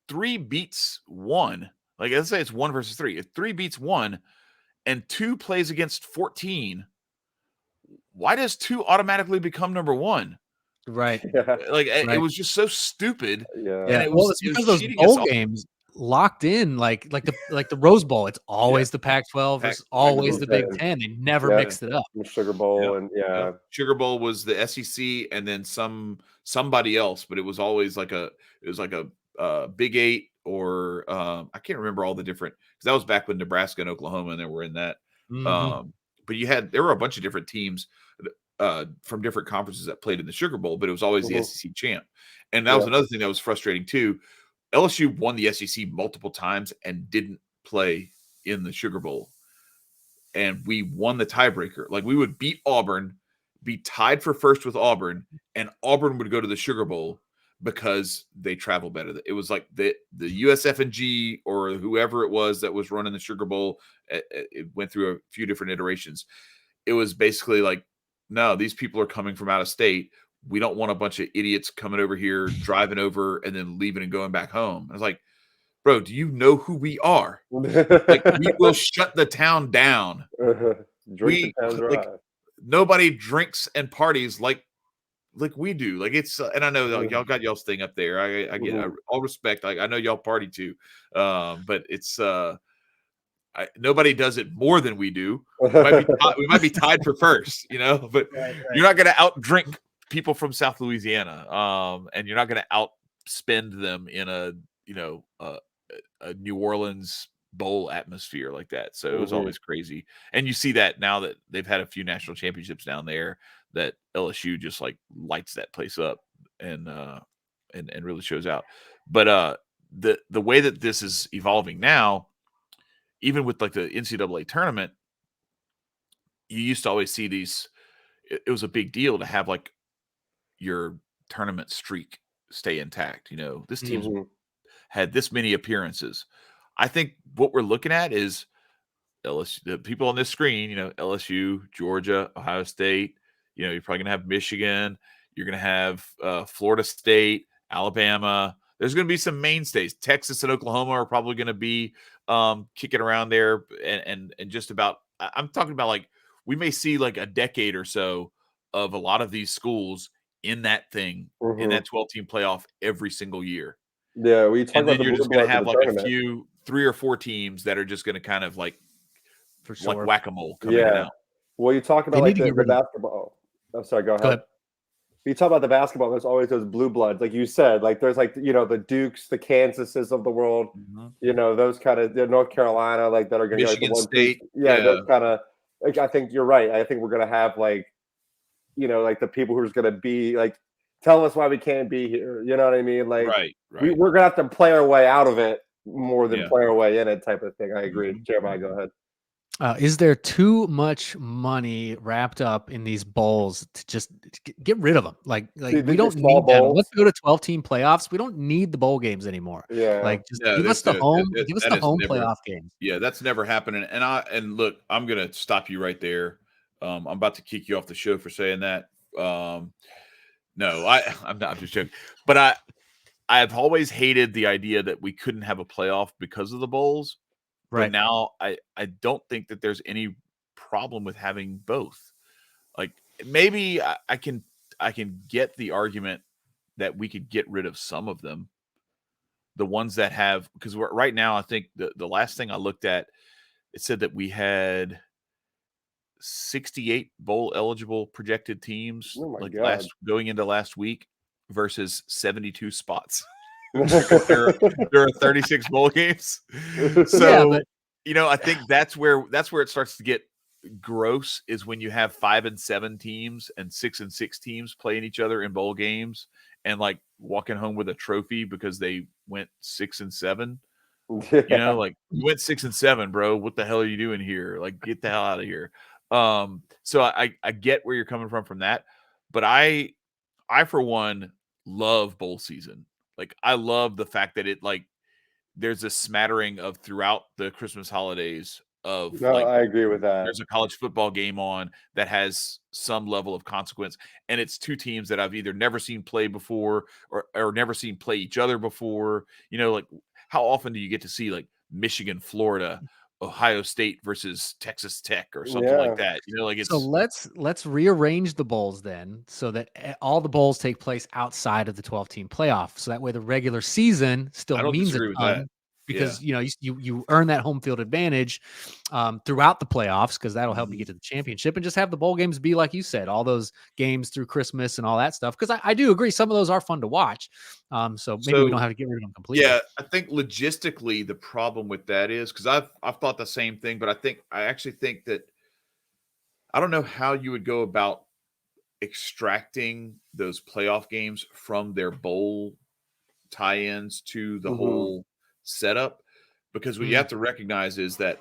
3 beats 1, like let's say it's 1 versus 3, if 3 beats 1 and 2 plays against 14, why does 2 automatically become number 1? Right. Like it was just so stupid. Yeah. And it Well, was it's because those cheating us bowl games locked in like the Rose Bowl. It's always the Pac-12 versus always the Big Ten. They never mixed it up. Sugar Bowl and Sugar Bowl was the SEC and then somebody else, but it was always like a Big 8 or I can't remember all the different, because that was back when Nebraska and Oklahoma and they were in that. But there were a bunch of different teams from different conferences that played in the Sugar Bowl, but it was always the SEC champ. And that was another thing that was frustrating too. LSU won the SEC multiple times and didn't play in the Sugar Bowl. And we won the tiebreaker. Like we would beat Auburn, be tied for first with Auburn, and Auburn would go to the Sugar Bowl because they travel better. It was like the USF&G or whoever it was that was running the Sugar Bowl. It went through a few different iterations. It was basically like, no, these people are coming from out of state. We don't want a bunch of idiots coming over here, driving over, and then leaving and going back home. I was like, bro, do you know who we are? Like, we will shut the town down. Drink the town dry. Like, nobody drinks and parties like we do. Like it's, and I know y'all got y'all's thing up there. I get all respect. Like I know y'all party too, but it's nobody does it more than we do. We might be tied for first, but you're not going to outdrink people from South Louisiana, and you're not going to outspend them in a New Orleans bowl atmosphere like that. So it was always crazy. And you see that now that they've had a few national championships down there, that LSU just like lights that place up and really shows out. But the way that this is evolving now, even with like the NCAA tournament, you used to always see these. It was a big deal to have like your tournament streak stay intact. This team's had this many appearances. I think what we're looking at is LSU, the people on this screen, LSU, Georgia, Ohio State, you're probably going to have Michigan. You're going to have Florida State, Alabama. There's going to be some mainstays. Texas and Oklahoma are probably going to be kicking around there. And just about, I'm talking about like, we may see like a decade or so of a lot of these schools in that thing, in that 12-team playoff every single year. Yeah, we talk about you're just going to have like a few 3 or 4 teams that are just going to kind of like, for sure, like whack-a-mole come in and out. Well, you talk about like the basketball. Oh, sorry, go ahead. you talk about the basketball, there's always those blue bloods, like you said. Like there's like the Dukes, the Kansases of the world. Those kind of North Carolina, like that are going to be like the Michigan ones. State. Those kind of. Like, I think you're right. I think we're going to have like the people who's going to be like, tell us why we can't be here. You know what I mean? Like, right. we're going to have to play our way out of it more than play our way in it, type of thing. I agree. Jeremiah, go ahead. Is there too much money wrapped up in these bowls to just get rid of them? Like we don't need them. Let's go to 12-team playoffs. We don't need the bowl games anymore. Yeah. Like just give us the home playoff games. Yeah, that's never happening. And look, I'm gonna stop you right there. I'm about to kick you off the show for saying that. No, I'm not. I'm just joking. But I've always hated the idea that we couldn't have a playoff because of the bowls. Right. But now I don't think that there's any problem with having both. Like maybe I can get the argument that we could get rid of some of them. The ones that have, because right now I think the last thing I looked at, it said that we had 68 bowl eligible projected teams going into last week versus 72 spots. there are 36 bowl games. So I think that's where it starts to get gross, is when you have 5 and 7 teams and 6 and 6 teams playing each other in bowl games and like walking home with a trophy because they went 6 and 7. Like, you went 6 and 7, bro. What the hell are you doing here? Like, get the hell out of here. So I get where you're coming from that, but I for one love bowl season. Like, I love the fact that it, like, there's a smattering of throughout the Christmas holidays of I agree with that. There's a college football game on that has some level of consequence, and it's two teams that I've either never seen play before or never seen play each other before. Like, how often do you get to see like Michigan, Florida, Ohio State versus Texas Tech or something like that? It's so let's rearrange the bowls then so that all the bowls take place outside of the 12-team playoff. So that way the regular season still means a ton, because you earn that home field advantage throughout the playoffs, because that'll help you get to the championship, and just have the bowl games be like you said, all those games through Christmas and all that stuff. Because I do agree, some of those are fun to watch. So maybe we don't have to get rid of them completely. Yeah, I think logistically the problem with that is, because I've thought the same thing, but I actually think that I don't know how you would go about extracting those playoff games from their bowl tie-ins to the whole setup, because what you have to recognize is that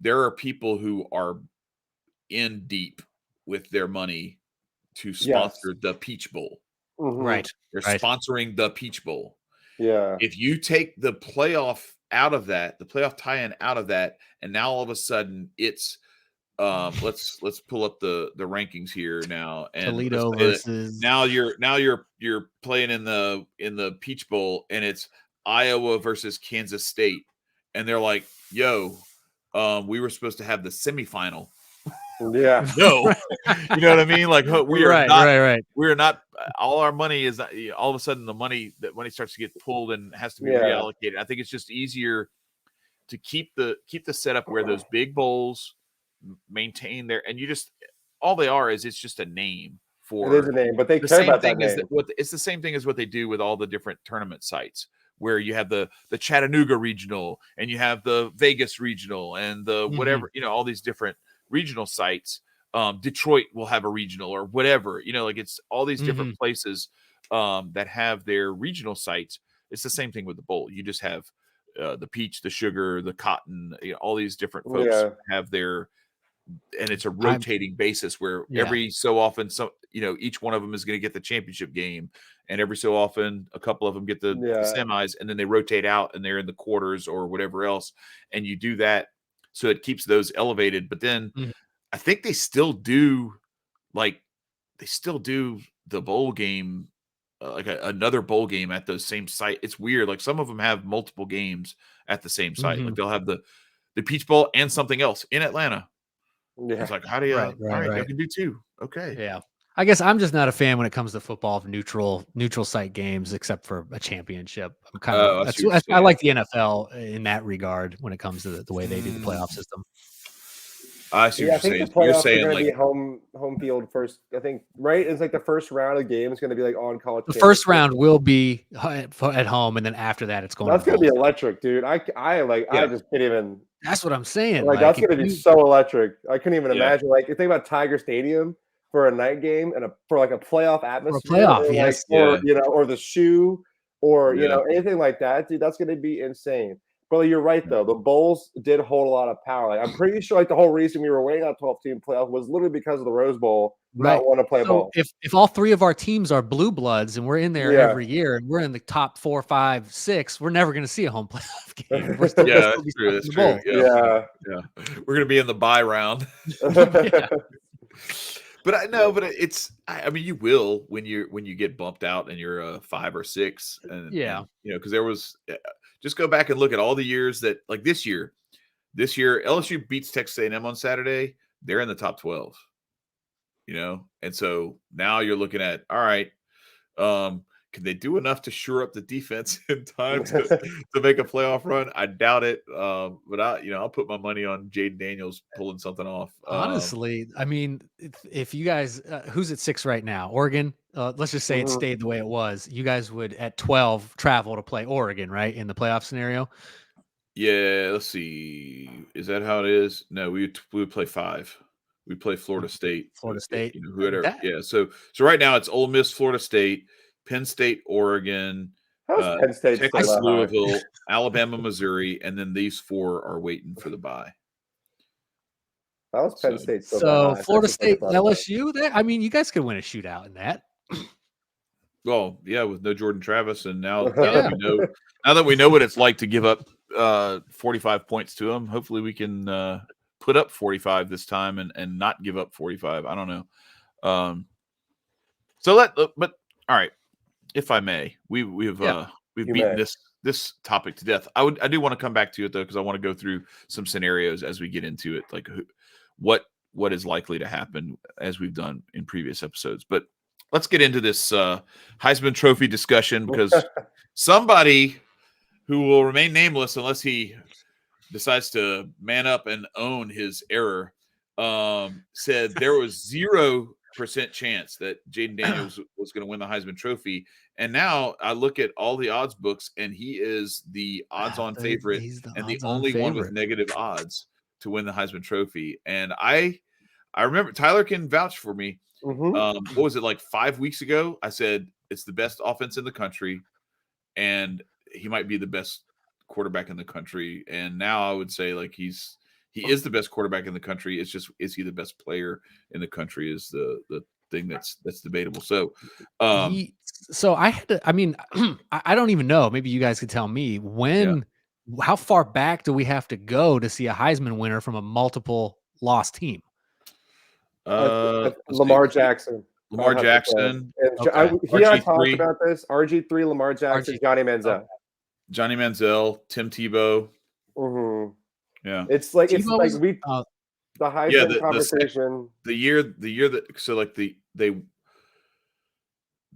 there are people who are in deep with their money to sponsor the Peach Bowl. Right. They're sponsoring the Peach Bowl. Yeah. If you take the playoff out of that, the playoff tie-in out of that, and now all of a sudden it's let's pull up the rankings here now. And Toledo versus now you're playing in the Peach Bowl, and it's Iowa versus Kansas State, and they're like, yo, we were supposed to have the semifinal. Yeah. No, you know what I mean? Like, we are right. We are not. All our money is all of a sudden the money starts to get pulled and has to be reallocated. I think it's just easier to keep the setup where those big bowls maintain their, and all they are is, it's just a name for. It is a name, but they care about that name. It's the same thing as what they do with all the different tournament sites, where you have the Chattanooga regional, and you have the Vegas regional, and the whatever, all these different regional sites. Detroit will have a regional or whatever, like it's all these different places that have their regional sites. It's the same thing with the bowl. You just have the peach, the sugar, the cotton, all these different folks have their, and it's a rotating basis where every so often, each one of them is going to get the championship game, and every so often a couple of them get the semis, and then they rotate out and they're in the quarters or whatever else. And you do that, so it keeps those elevated. But then I think they still do the bowl game, like another bowl game at those same site. It's weird. Like, some of them have multiple games at the same site. Like, they'll have the Peach Bowl and something else in Atlanta. Yeah. It's like, how do you? All right, you can do two. Okay. Yeah. I guess I'm just not a fan when it comes to football of neutral site games, except for a championship. I'm kind of I like the NFL in that regard when it comes to the way they do the playoff system. I see Yeah, I what you're think the saying. You're playoffs are saying going to like be home field first. I think right. It's like the first round of games going to be like on college. The first round will be at home, and then after that, it's going. That's to going to be Bowl. electric, dude. I Yeah. just can't even. That's what I'm saying. Like Like that's if going to be you so electric. I couldn't even Yeah. imagine. Like, you think about Tiger Stadium for a night game and for like a playoff for a atmosphere, playoff, or yes, or or the shoe, or Yeah. anything like that, dude. That's going to be insane. But you're right though. The Bulls did hold a lot of power. Like, I'm pretty sure like the whole reason we were waiting on 12-team playoff was literally because of the Rose Bowl, right. not wanting to play So ball. if all three of our teams are blue bloods and we're in there Yeah. every year and we're in the top 4, 5, 6, we're never going to see a home playoff game. We're still Yeah, gonna that's still be true. stuck That's in the true. bowl. Yeah. We're gonna be in the bye round. Yeah. But I know, but it's. I mean, you will when you get bumped out and you're a 5 or 6, and because there was. Just go back and look at all the years that like this year. This year, LSU beats Texas A&M on Saturday. They're in the top 12. And so now you're looking at all right. Can they do enough to shore up the defense in time to make a playoff run? I doubt it. But I'll put my money on Jaden Daniels pulling something off. Honestly, I mean, if you guys, who's at 6 right now? Oregon. Let's just say it stayed the way it was. You guys would at 12 travel to play Oregon, right, in the playoff scenario. Yeah, let's see. Is that how it is? No, we would play 5. We play Florida State. Florida State. Whoever. Yeah. So right now it's Ole Miss, Florida State, Penn State, Oregon, How's Penn State still Texas, that high? Louisville, Alabama, Missouri, and then these 4 are waiting for the bye. How's Penn State still that So high? Florida That's the funny State, part about it. LSU. I mean, you guys could win a shootout in that. Well, yeah, with no Jordan Travis, and now Yeah. that we know what it's like to give up 45 points to them, hopefully we can put up 45 this time and not give up 45. I don't know. But all right, if I may, we've beaten this topic to death. I do want to come back to it though, because I want to go through some scenarios as we get into it, like what is likely to happen as we've done in previous episodes. But let's get into this Heisman Trophy discussion, because somebody who will remain nameless unless he decides to man up and own his error said there was 0% chance that Jaden Daniels was going to win the Heisman Trophy. And now I look at all the odds books, and he is the odds-on favorite and the only one with negative odds to win the Heisman Trophy. And I remember Tyler can vouch for me. What was it, like 5 weeks ago? I said it's the best offense in the country, and he might be the best quarterback in the country. And now I would say like he is the best quarterback in the country. It's just, is he the best player in the country is the thing that's debatable. So so I had to, I mean, I don't even know. Maybe you guys could tell me how far back do we have to go to see a Heisman winner from a multiple loss team? Lamar Jackson. Lamar Jackson. And he and I talked about this. RG3, Lamar Jackson, Johnny Manziel. Johnny Manziel, Tim Tebow. Yeah. It's like the Heisman conversation. The year that so like the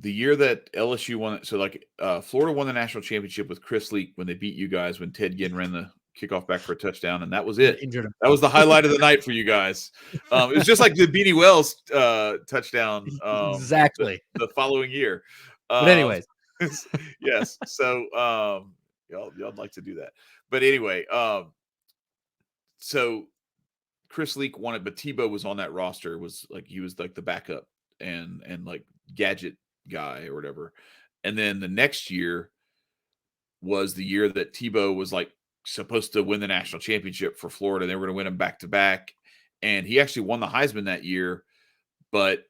year that LSU won, so like Florida won the national championship with Chris Leak when they beat you guys, when Ted Ginn ran the kickoff back for a touchdown, and that was it. That was the highlight of the night for you guys. It was just like the Beanie Wells touchdown. Exactly. The following year. But anyways. Yes. So y'all'd like to do that. But anyway, so Chris Leak won it, but Tebow was on that roster, he was like the backup and like gadget guy or whatever. And then the next year was the year that Tebow was like supposed to win the national championship for Florida. They were going to win him back to back. And he actually won the Heisman that year, but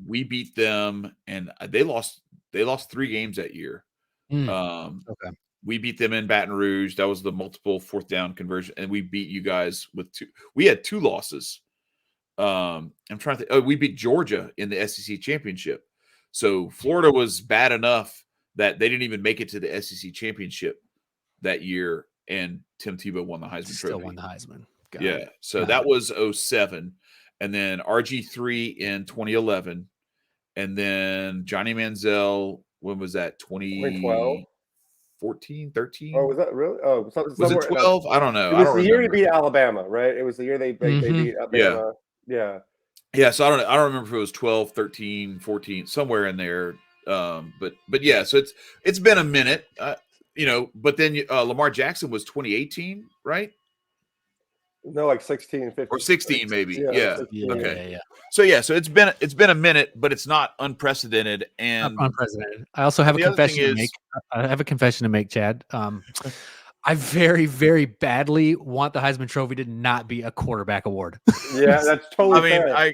we beat them and they lost 3 games that year. Okay. We beat them in Baton Rouge. That was the multiple 4th down conversion. And we beat you guys with 2. We had 2 losses. I'm trying to think. We beat Georgia in the SEC championship. So Florida was bad enough that they didn't even make it to the SEC championship that year. And Tim Tebow won the Heisman Trophy. Still won the Heisman. So that was 2007. And then RG3 in 2011. And then Johnny Manziel, when was that? 2012. 14, 13. Oh, was that really? Oh, Was it 12? I don't know. It I was don't the year he remember. beat Alabama, right? It was the year they beat Alabama. Yeah. Yeah, so I don't remember if it was 12, 13, 14, somewhere in there. But yeah, so it's been a minute. But then Lamar Jackson was 2018, right? No, like 16, 15. Or 16 maybe. Yeah. 16. Okay. So it's been a minute, but it's not unprecedented. And unprecedented. I also have a confession to make. I have a confession to make, Chad. I very, very badly want the Heisman Trophy to not be a quarterback award. Yeah, that's totally fair.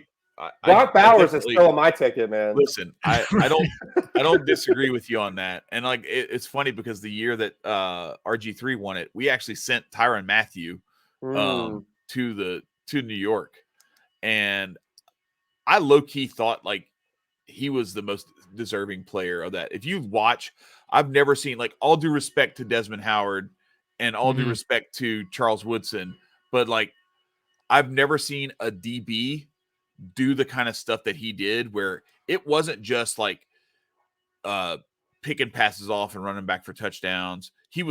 Brock Bowers is still on my ticket, man. Listen, I don't disagree with you on that. And like it's funny because the year that RG3 won it, we actually sent Tyrann Mathieu to New York, and I low key thought like he was the most deserving player of that. If you watch, I've never seen, like, all due respect to Desmond Howard and all due respect to Charles Woodson, but like I've never seen a DB do the kind of stuff that he did, where it wasn't just like picking passes off and running back for touchdowns. He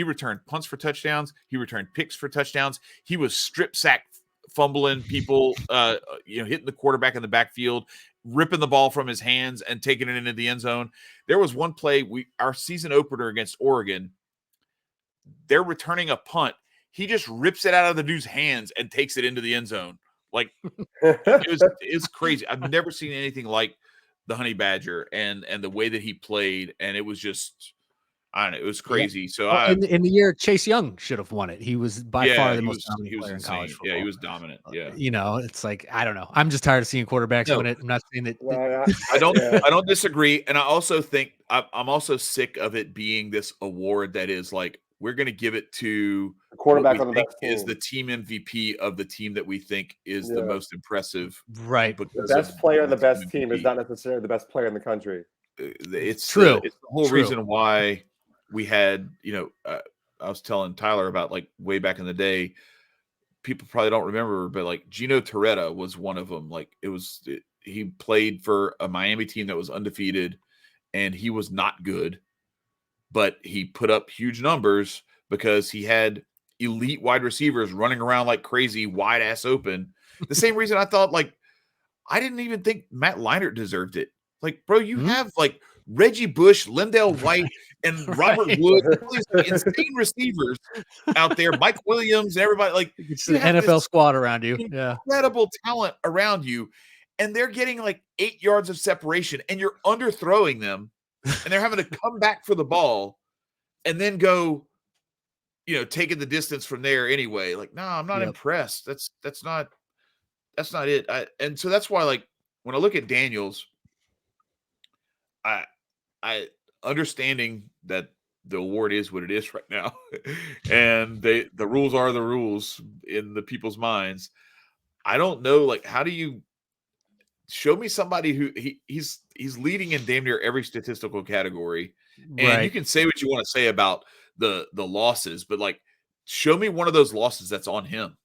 returned punts for touchdowns. He returned picks for touchdowns. He was strip sack fumbling people, hitting the quarterback in the backfield, ripping the ball from his hands and taking it into the end zone. There was one play, our season opener against Oregon, they're returning a punt. He just rips it out of the dude's hands and takes it into the end zone. Like it's crazy. I've never seen anything like the Honey Badger and the way that he played, and it was just, I don't know, it was crazy. Yeah. So in the year Chase Young should have won it, he was by far the most dominant player in college football. Yeah, he was dominant. Yeah, it's like, I don't know. I'm just tired of seeing quarterbacks win it. I'm not saying that. I don't disagree, and I also think I'm also sick of it being this award that is like, we're going to give it to the quarterback on the best team. Is the team MVP of the team that we think is the most impressive. Right. The best player on the best team is not necessarily the best player in the country. It's true. It's the whole reason why we had, I was telling Tyler about, like, way back in the day, people probably don't remember, but like Gino Torretta was one of them. Like he played for a Miami team that was undefeated, and he was not good, but he put up huge numbers because he had elite wide receivers running around like crazy, wide ass open. The same reason I thought, like, I didn't even think Matt Leinart deserved it. Like, bro, you have like Reggie Bush, Lindell White, and Robert Wood, all these insane receivers out there, Mike Williams, and everybody. Like, it's an NFL squad around you. Yeah. Incredible talent around you. And they're getting like 8 yards of separation, and you're underthrowing them. And they're having to come back for the ball and then go, taking the distance from there anyway. Like, no, I'm not impressed. That's not it. And so that's why, like, when I look at Daniels, I understanding that the award is what it is right now, and the rules are the rules in the people's minds. I don't know, like, how do you show me somebody who he's leading in damn near every statistical category, and you can say what you want to say about the losses, but like, show me one of those losses that's on him.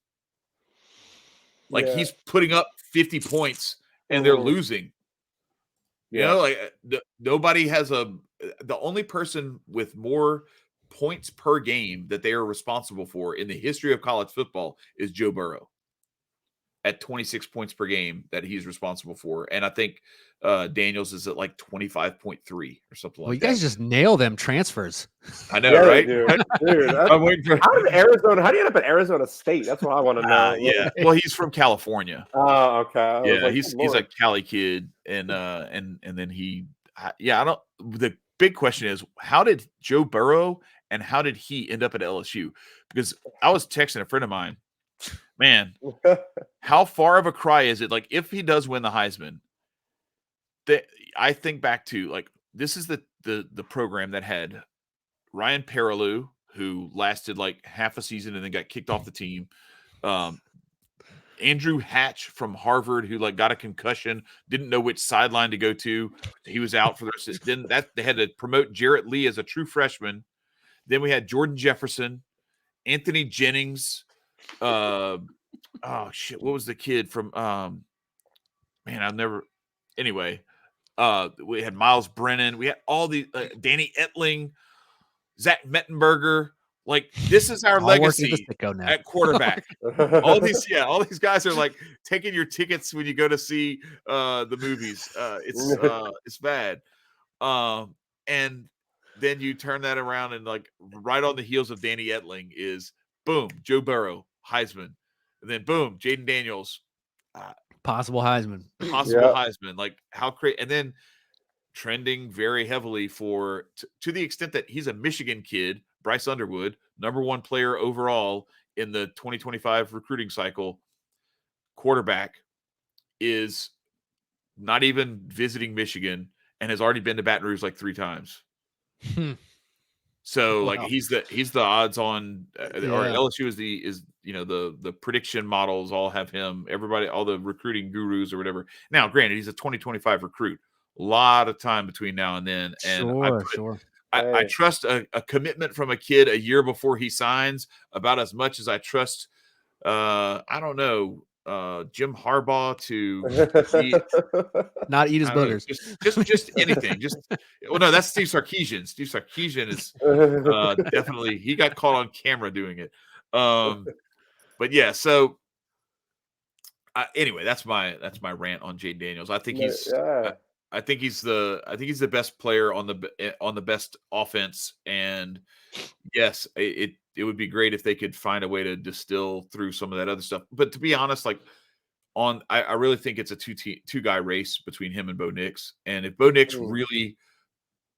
Like, he's putting up 50 points and they're losing. Nobody has the only person with more points per game that they are responsible for in the history of college football is Joe Burrow, at 26 points per game that he's responsible for. And I think Daniels is at like 25.3 or something like that. You guys just nail them transfers. I know, right? Dude, I'm waiting for how do you end up at Arizona State? That's what I want to know. Yeah. Well, he's from California. Oh, okay. Yeah, he's a Cali kid. And then the big question is, how did Joe Burrow and how did he end up at LSU? Because I was texting a friend of mine, man, how far of a cry is it? Like, if he does win the Heisman, I think back to, like, this is the program that had Ryan Perrilloux, who lasted like half a season and then got kicked off the team. Andrew Hatch from Harvard, who like got a concussion, didn't know which sideline to go to. He was out for the rest. Then they had to promote Jarrett Lee as a true freshman. Then we had Jordan Jefferson, Anthony Jennings. What was the kid from anyway, we had Miles Brennan, we had all the Danny Etling, Zach Mettenberger. Like, this is our All working legacy at now. at quarterback. all these guys are like taking your tickets when you go to see the movies. It's bad. And then you turn that around and like right on the heels of Danny Etling is boom, Joe Burrow, Heisman, and then boom, Jaden Daniels, possible Heisman. Heisman. Like how crazy, and then trending very heavily for to the extent that he's a Michigan kid, Bryce Underwood, #1 player overall in the 2025 recruiting cycle, quarterback, is not even visiting Michigan and has already been to Baton Rouge like 3 times. So like he's the odds on or LSU is the prediction models all have him, everybody, all the recruiting gurus or whatever. Now, granted, he's a 2025 recruit. A lot of time between now and then. And I trust a commitment from a kid a year before he signs about as much as I trust I don't know, Jim Harbaugh to not eat his boogers. Just anything. No, that's Steve Sarkisian. Steve Sarkisian is definitely, he got caught on camera doing it. But yeah, so anyway, that's my rant on Jaden Daniels. I think I think he's the best player on the best offense, and yes, it would be great if they could find a way to distill through some of that other stuff. But to be honest, like I really think it's a two guy race between him and Bo Nix, and if Bo Nix really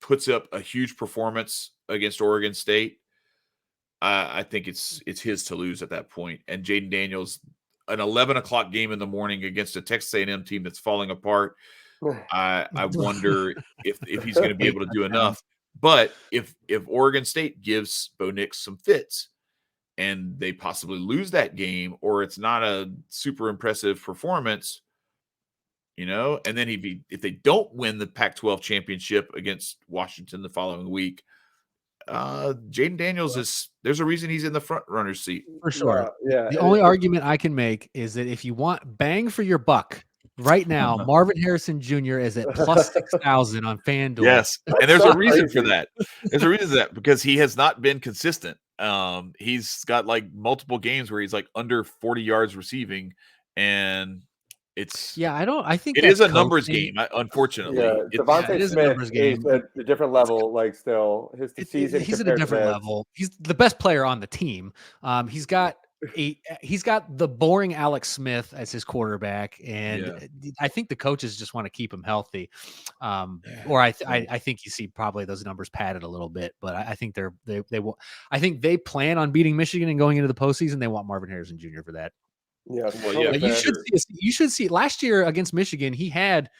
puts up a huge performance against Oregon State, I think it's his to lose at that point. And Jaden Daniels, an 11 o'clock game in the morning against a Texas A&M team that's falling apart. I wonder if he's going to be able to do enough. But if Oregon State gives Bo Nix some fits and they possibly lose that game, or it's not a super impressive performance, and then if they don't win the Pac-12 championship against Washington the following week, Jaden Daniels there's a reason he's in the front runner's seat. For sure. Yeah. The only argument I can make is that if you want bang for your buck, right now, Marvin Harrison Jr. is at plus 6,000 on FanDuel. Yes, and there's a reason for that. There's a reason for that, because he has not been consistent. He's got like multiple games where he's like under 40 yards receiving, and I think it is a numbers game. Unfortunately, Devontae Smith is at a different level. Like still, he's at a different level. He's the best player on the team. He's got the boring Alex Smith as his quarterback, and I think the coaches just want to keep him healthy. Or I think you see probably those numbers padded a little bit, but I think I think they plan on beating Michigan and going into the postseason. They want Marvin Harrison Jr. for that. Yeah, you should see last year against Michigan, he had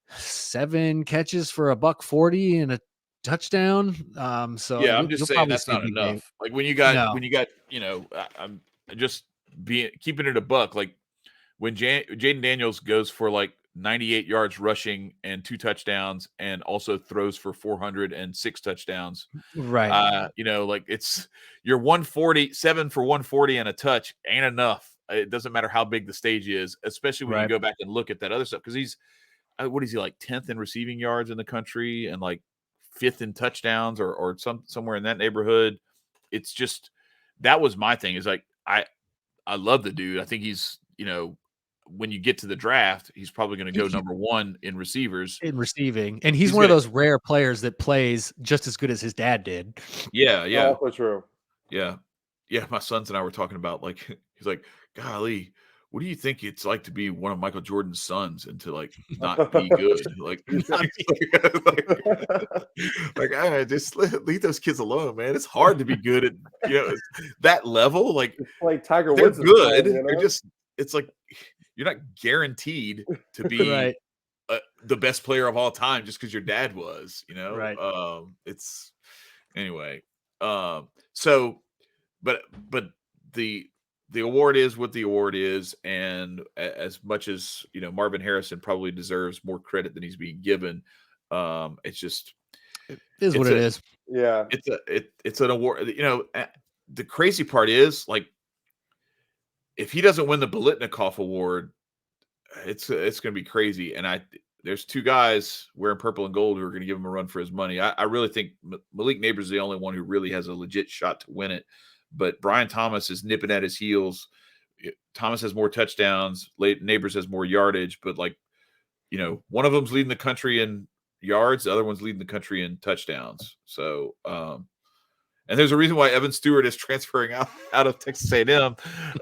7 catches for $140 and a touchdown. So yeah, I'm just saying that's not enough. Game. Like when you got, I'm just keeping it a buck. Like when Jaden Daniels goes for like 98 yards rushing and 2 touchdowns, and also throws for 406 touchdowns. Right. Like it's your 147 for 140 and a touch ain't enough. It doesn't matter how big the stage is, especially when you go back and look at that other stuff. Because he's, what is he, like 10th in receiving yards in the country and like 5th in touchdowns or somewhere in that neighborhood. It's just, that was my thing, is like, I love the dude. I think he's, when you get to the draft, he's probably going to go #1 in receiving, and he's one of those rare players that plays just as good as his dad did. Yeah. Also true. Yeah. My sons and I were talking about, like, he's like, golly, what do you think it's like to be one of Michael Jordan's sons and to like not be good? Like, just leave those kids alone, man. It's hard to be good at that level. Like Tiger Woods, they're good. They're just, it's like you're not guaranteed to be the best player of all time just because your dad was. Right. It's anyway. So, but the award is what the award is, and as much as Marvin Harrison probably deserves more credit than he's being given, it's just it is what it is. Yeah, it's an award. The crazy part is, like, if he doesn't win the Biletnikoff Award, it's going to be crazy. And there's two guys wearing purple and gold who are going to give him a run for his money. I really think Malik Neighbors is the only one who really has a legit shot to win it. But Brian Thomas is nipping at his heels. Thomas has more touchdowns. Neighbors has more yardage. But, like, you know, one of them's leading the country in yards. The other one's leading the country in touchdowns. So, and there's a reason why Evan Stewart is transferring out of Texas A&M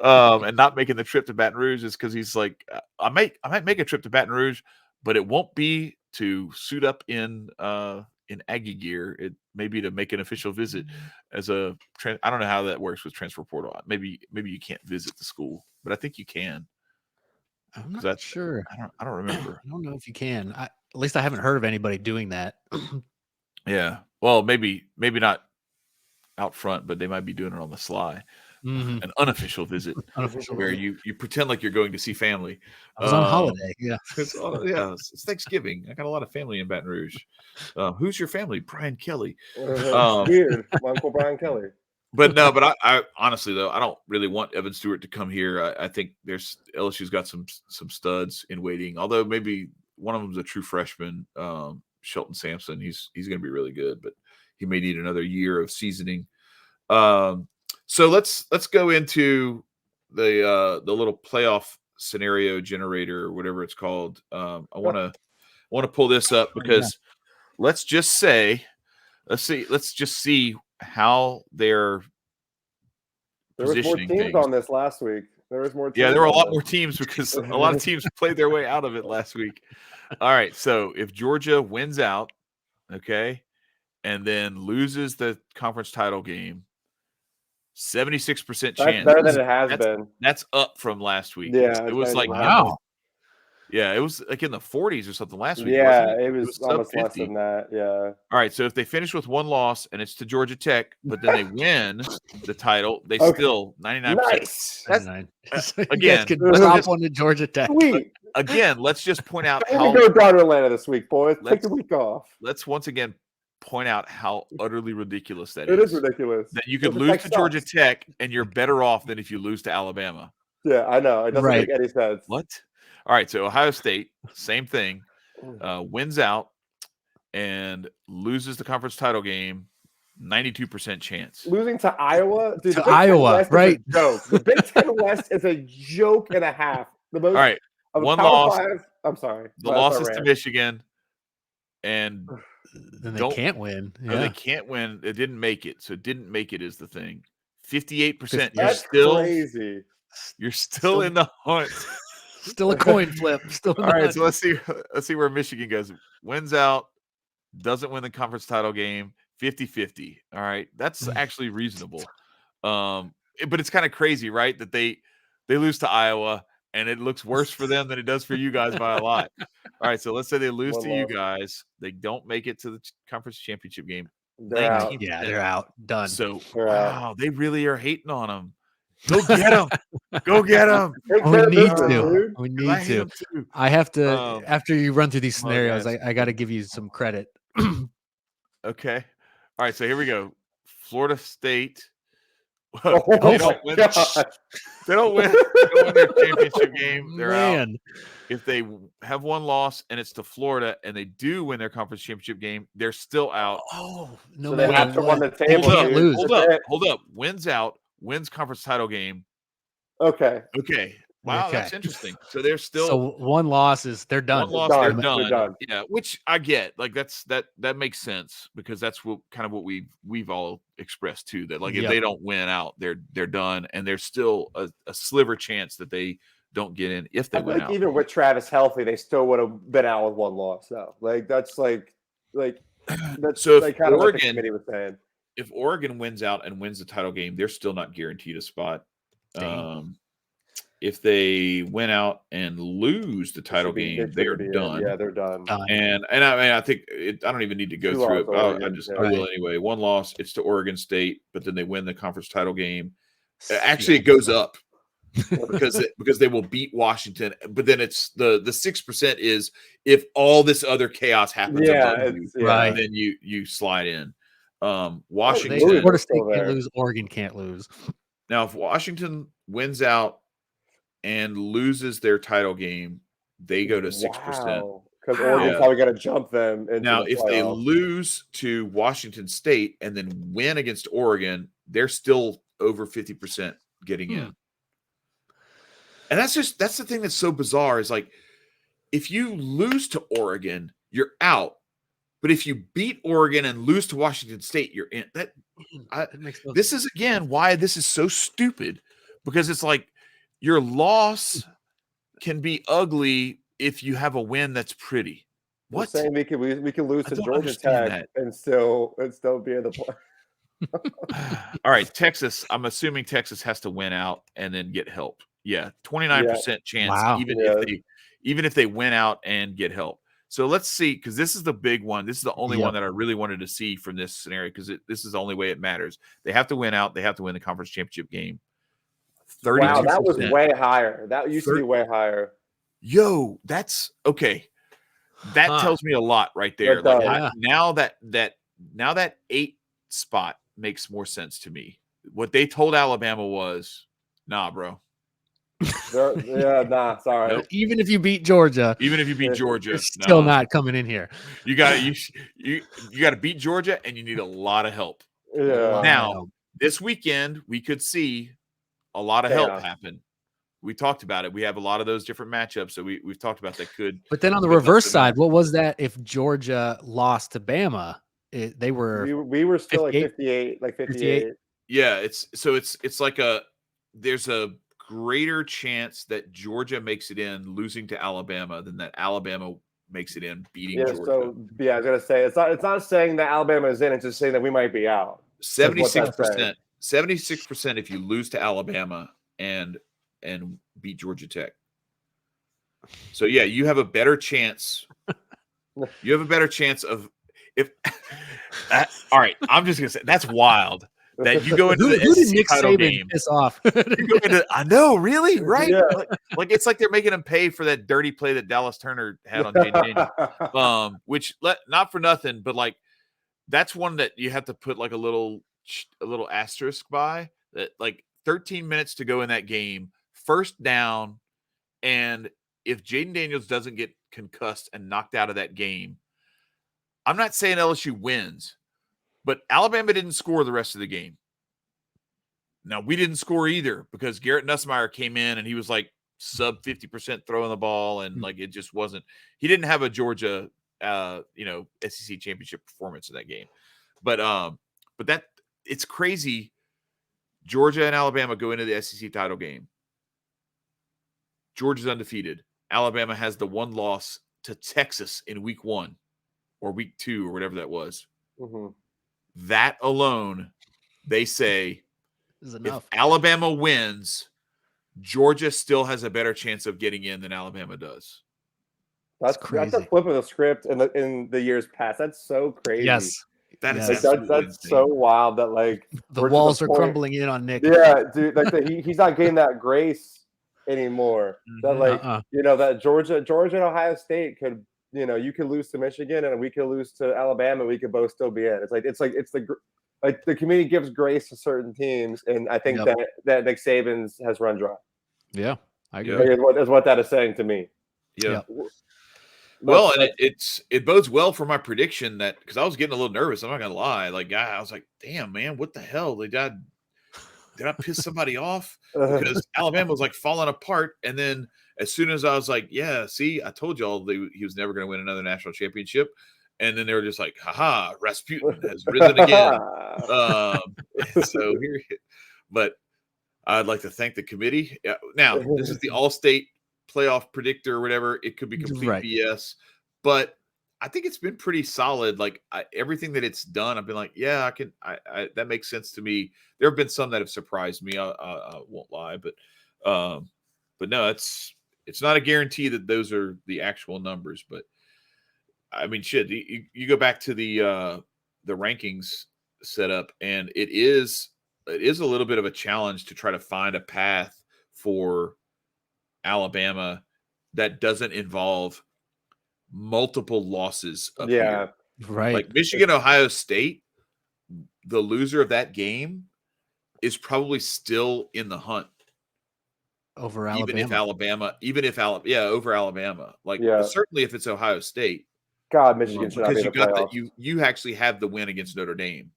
and not making the trip to Baton Rouge is because he's like, I might make a trip to Baton Rouge, but it won't be to suit up in Aggie gear. It may be to make an official visit as a I don't know how that works with transfer portal. Maybe you can't visit the school, but I think you can. I'm not sure. I don't remember. I don't know if you can. At least I haven't heard of anybody doing that. Yeah. Well, maybe not out front, but they might be doing it on the sly. Mm-hmm. An unofficial visit where you pretend like you're going to see family. I was on holiday. Yeah. It's Thanksgiving. I got a lot of family in Baton Rouge. Who's your family? Brian Kelly. Weird. My Uncle Brian Kelly. But I honestly, though, I don't really want Evan Stewart to come here. I think LSU's got some studs in waiting, although maybe one of them's a true freshman, Shelton Sampson. He's going to be really good, but he may need another year of seasoning. So let's go into the little playoff scenario generator or whatever it's called. I want to pull this up because let's just see how they're positioning. There was more teams on this last week. There was more teams. Yeah, there were a lot more teams because a lot of teams played their way out of it last week. All right, so if Georgia wins out, okay, and then loses the conference title game, 76% chance. That's better than it has been. That's up from last week. Yeah, it was like wow. Yeah, it was like in the 40s or something last week. Yeah, wasn't it was almost less than that. Yeah. All right, so if they finish with one loss and it's to Georgia Tech, but then they win the title, they still 99%. Nice. Again, can drop one to Georgia Tech. Sweet. Again, let's just point out how go down to Atlanta this week, boys. Take the week off. Let's once again point out how utterly ridiculous that is. It is ridiculous. That you could lose to Georgia Tech and you're better off than if you lose to Alabama. Yeah, I know. It doesn't make any sense. What? All right, so Ohio State, same thing, wins out and loses the conference title game, 92% chance. Losing to Iowa? Dude, to Iowa, right? Joke. The Big Ten West is a joke and a half. The most, all right, one loss. loss. I'm sorry. The loss is to Michigan, and then they can't win. Yeah. No, they can't win. It didn't make it, so didn't make it is the thing. 58%. That's crazy. You're still in the hunt. Still a coin flip. Still all right. So let's see where Michigan goes. Wins out, doesn't win the conference title game, 50-50. All right, that's actually reasonable. But it's kind of crazy, right? That they lose to Iowa, and it looks worse for them than it does for you guys by a lot. All right, so let's say they lose to you guys. They don't make it to the conference championship game. They're out. Yeah, they're out. Done. So wow, they really are hating on them. Go get them. Go get them. We need to. We need to. I have to, after you run through these scenarios, I got to give you some credit. Okay. All right. So here we go. Florida State. They don't win. They don't win their championship game. They're out. If they have one loss and it's to Florida and they do win their conference championship game, they're still out. Oh, no. So they have to win the table. Hold up. Wins out. Wins conference title game. Okay. Wow, that's interesting. So they're still. So one loss is they're done. One loss, they're done. Yeah, which I get. Like that makes sense because that's what we've all expressed too. That like if they don't win out, they're done, and there's still a sliver chance that they don't get in if they win out. Even with Travis healthy, they still would have been out with one loss. Though, that's so like kind of what the committee was saying. If Oregon wins out and wins the title game, they're still not guaranteed a spot. If they win out and lose the title game, they're done. Yeah, they're done. And I mean, I think I don't even need to go through it. I will anyway. One loss, it's to Oregon State, but then they win the conference title game. Actually, it goes up because they will beat Washington. But then it's the 6% is if all this other chaos happens, right? Then you slide in. Washington, Florida State can't lose. Oregon can't lose. Now, if Washington wins out and loses their title game, they go to 6%. because Oregon's probably going to jump them into now. the If they playoff. lose to Washington State and then win against Oregon, they're still over 50% getting in. And that's the thing that's so bizarre is like if you lose to Oregon, you're out. But if you beat Oregon and lose to Washington State, you're in. This is again why this is so stupid, because it's like your loss can be ugly if you have a win that's pretty. We're What? saying we can lose to Georgia Tech and still be in the play. All right, Texas. I'm assuming Texas has to win out and then get help. Yeah, 29% chance. Wow. Even if they win out and get help. So let's see, because this is the big one. This is the only one that I really wanted to see from this scenario, because this is the only way it matters. They have to win out. They have to win the conference championship game. 32%. Wow, that was way higher. That used to be way higher. Yo, that's okay. That tells me a lot right there. Like now that 8 spot makes more sense to me. What they told Alabama was, nah, bro. Sorry. Nope. Even if you beat Georgia, you're still not coming in here. You got to beat Georgia, and you need a lot of help. Yeah. Now, this weekend we could see a lot of help happen. We talked about it. We have a lot of those different matchups, so we've talked about that could. But then on the reverse side, what was that if Georgia lost to Bama? We were still 58, like 58. Yeah, it's like there's a greater chance that Georgia makes it in losing to Alabama than that Alabama makes it in beating Georgia. So I was gonna say it's not saying that Alabama is in, it's just saying that we might be out. 76%. 76% if you lose to Alabama and beat Georgia Tech. So yeah, you have a better chance. You have a better chance of if. All right, I'm just gonna say that's wild. That you go into the SEC title game. Piss off. I know, really, right? Yeah. Like it's like they're making him pay for that dirty play that Dallas Turner had on Jay Daniels. Which not for nothing, but like that's one that you have to put like a little asterisk by. That like 13 minutes to go in that game, first down, and if Jaden Daniels doesn't get concussed and knocked out of that game, I'm not saying LSU wins. But Alabama didn't score the rest of the game. Now, we didn't score either because Garrett Nussmeier came in and he was like sub 50% throwing the ball, and like it just wasn't. He didn't have a Georgia, SEC championship performance in that game. But that it's crazy. Georgia and Alabama go into the SEC title game. Georgia's undefeated. Alabama has the one loss to Texas in week 1 or week 2 or whatever that was. Mm-hmm. That alone, they say, is enough. If Alabama wins, Georgia still has a better chance of getting in than Alabama does. That's crazy. That's a flip of the script in the years past. That's so crazy. Yes. That's so wild that like the walls are crumbling in on Nick. Yeah, dude. Like he's not getting that grace anymore. That like that Georgia and Ohio State could. You could lose to Michigan and we could lose to Alabama. We could both still be in. It's the community gives grace to certain teams, and I think that Nick Saban's has run dry. Yeah, I agree. Is what that is saying to me. Yeah. Well, and it bodes well for my prediction that because I was getting a little nervous. I'm not gonna lie. Like I was like, damn man, what the hell? Did I piss somebody off? Because Alabama was like falling apart, and then. As soon as I was like, yeah, see, I told y'all he was never going to win another national championship. And then they were just like, haha, Rasputin has risen again. But I'd like to thank the committee. Now, this is the all-state playoff predictor or whatever. It could be complete BS. But I think it's been pretty solid. Like everything that it's done, I've been like, yeah, I can. That makes sense to me. There have been some that have surprised me. I won't lie. But no, it's not a guarantee that those are the actual numbers, but I mean, shit, you go back to the rankings setup, and it is a little bit of a challenge to try to find a path for Alabama that doesn't involve multiple losses. Here. Right. Like Michigan, Ohio State, the loser of that game is probably still in the hunt. over even if Alabama. over Alabama. Like Yeah. certainly if it's Ohio State, God, Michigan should not be because in the you got that playoffs. you actually have the win against Notre Dame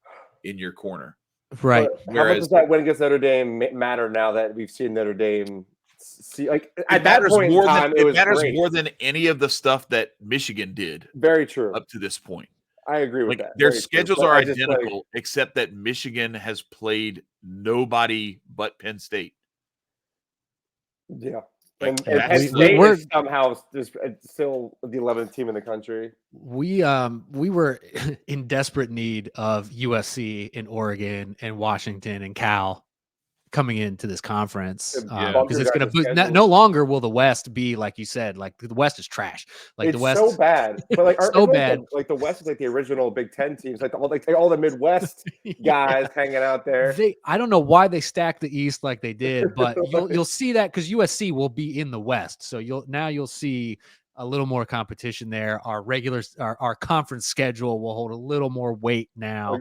in your corner. Right. But how much does that win against Notre Dame matter now that we've seen Notre Dame see? Like at that point in time, it matters great. more than any of the stuff that Michigan did. Very true. Up to this point. I agree with Like that. their Very schedules true. are I just, identical, except that Michigan has played nobody but Penn State. Yeah. Like, and Penn State we're is somehow still the 11th team in the country. We were in desperate need of USC and Oregon and Washington and Cal coming into this conference because it's going to no longer will the West be like you said, like the West is trash. Like it's the West so bad, but like so bad. Like the West is like the original Big Ten teams, like all the Midwest guys hanging out there. I don't know why they stacked the East like they did, but you'll see that because USC will be in the West, so you'll see a little more competition there. Our conference schedule will hold a little more weight now.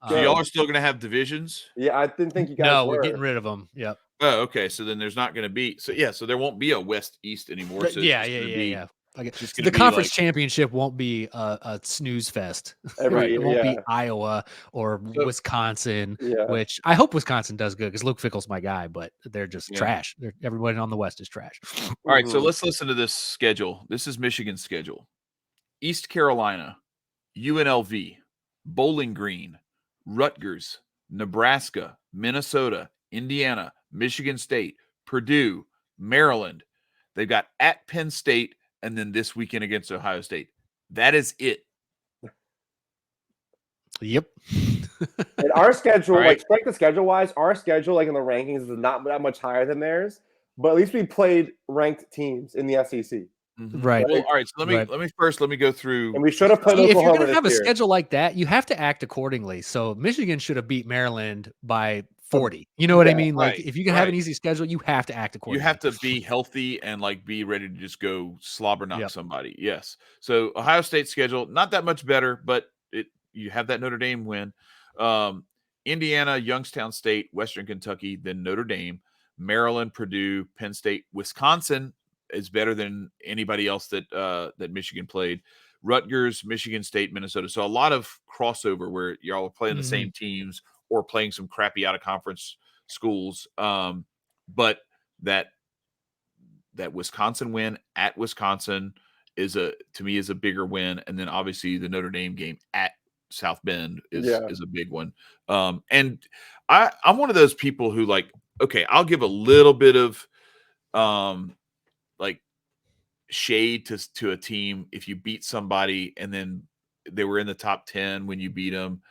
So y'all are still going to have divisions? Yeah, I didn't think you guys No, were. we're getting rid of them. Yep. Oh, okay. So then there's not going to be so there won't be a West East anymore. So yeah. Okay. So the conference championship won't be a snooze fest. It won't be Iowa or Wisconsin, which I hope Wisconsin does good because Luke Fickell's my guy, but they're just trash. Everybody on the West is trash. All right, so let's listen to this schedule. This is Michigan's schedule. East Carolina, UNLV, Bowling Green, Rutgers, Nebraska, Minnesota, Indiana, Michigan State, Purdue, Maryland. They've got at Penn State, and then this weekend against Ohio State. That is it. Yep. And our schedule, like strength of schedule wise, our schedule, like in the rankings, is not that much higher than theirs. But at least we played ranked teams in the SEC. Right. Well, all right. So let me go through. And we should have played If Oklahoma you're going to have a year. schedule like that, you have to act accordingly. So Michigan should have beat Maryland by 40. You know what I mean? Like if you can have an easy schedule, you have to act accordingly. You have to be healthy and like be ready to just go slobber knock somebody. Yes. So Ohio State schedule, not that much better, but you have that Notre Dame win. Indiana, Youngstown State, Western Kentucky, then Notre Dame, Maryland, Purdue, Penn State, Wisconsin is better than anybody else that Michigan played. Rutgers, Michigan State, Minnesota. So a lot of crossover where y'all are playing the same teams or playing some crappy out of conference schools. But that Wisconsin win at Wisconsin to me is a bigger win. And then obviously the Notre Dame game at South Bend is a big one. And I'm one of those people who like, okay, I'll give a little bit of like shade to a team if you beat somebody and then they were in the top 10 when you beat them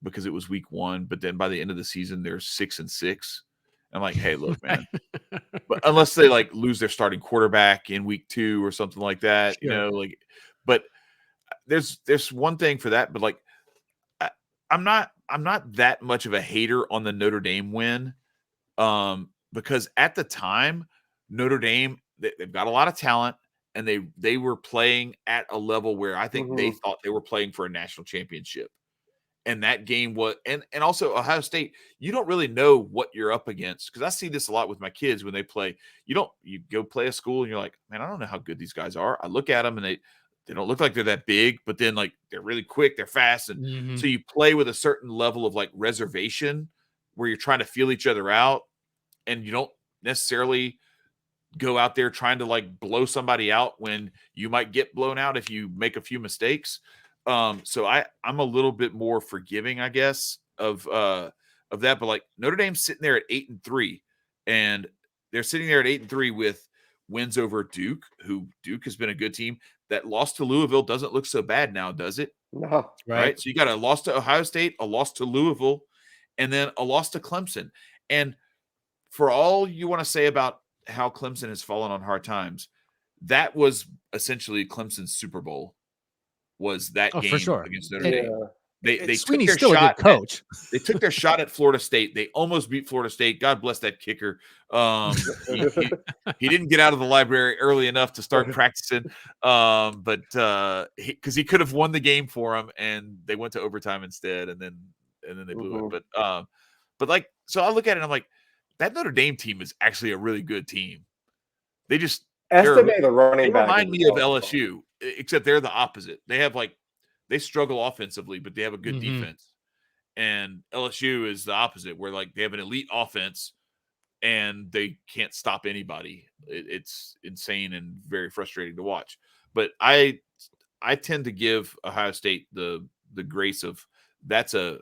because it was week 1, but then by the end of the season they're 6-6. I'm like, hey, look, man. But unless they like lose their starting quarterback in week 2 or something like that, like. But there's one thing for that, but like, I'm not that much of a hater on the Notre Dame win, because at the time Notre Dame they've got a lot of talent and they were playing at a level where I think they thought they were playing for a national championship. And that game was, and also Ohio State, you don't really know what you're up against. Because I see this a lot with my kids when they play. You go play a school and you're like, man, I don't know how good these guys are. I look at them and they don't look like they're that big, but then like they're really quick, they're fast. And so you play with a certain level of like reservation where you're trying to feel each other out. And you don't necessarily go out there trying to like blow somebody out when you might get blown out if you make a few mistakes. So I'm a little bit more forgiving, I guess, of that. But like Notre Dame's sitting there at 8-3, and they're sitting there at 8-3 with wins over Duke, who Duke has been a good team. That loss to Louisville doesn't look so bad now, does it? No. Right. So you got a loss to Ohio State, a loss to Louisville, and then a loss to Clemson. And for all you want to say about how Clemson has fallen on hard times, that was essentially Clemson's Super Bowl. Was that game for sure against Notre Dame? They took their still shot. A good coach. They took their shot at Florida State. They almost beat Florida State. God bless that kicker. He didn't get out of the library early enough to start practicing, but because he could have won the game for them, and they went to overtime instead, and then they blew it. But like, so I look at it, and I'm like, that Notre Dame team is actually a really good team. They just Estimate the they running back. remind me of LSU, except they're the opposite. They struggle offensively, but they have a good defense. And LSU is the opposite, where like they have an elite offense and they can't stop anybody. It's insane and very frustrating to watch. But I tend to give Ohio State the grace of to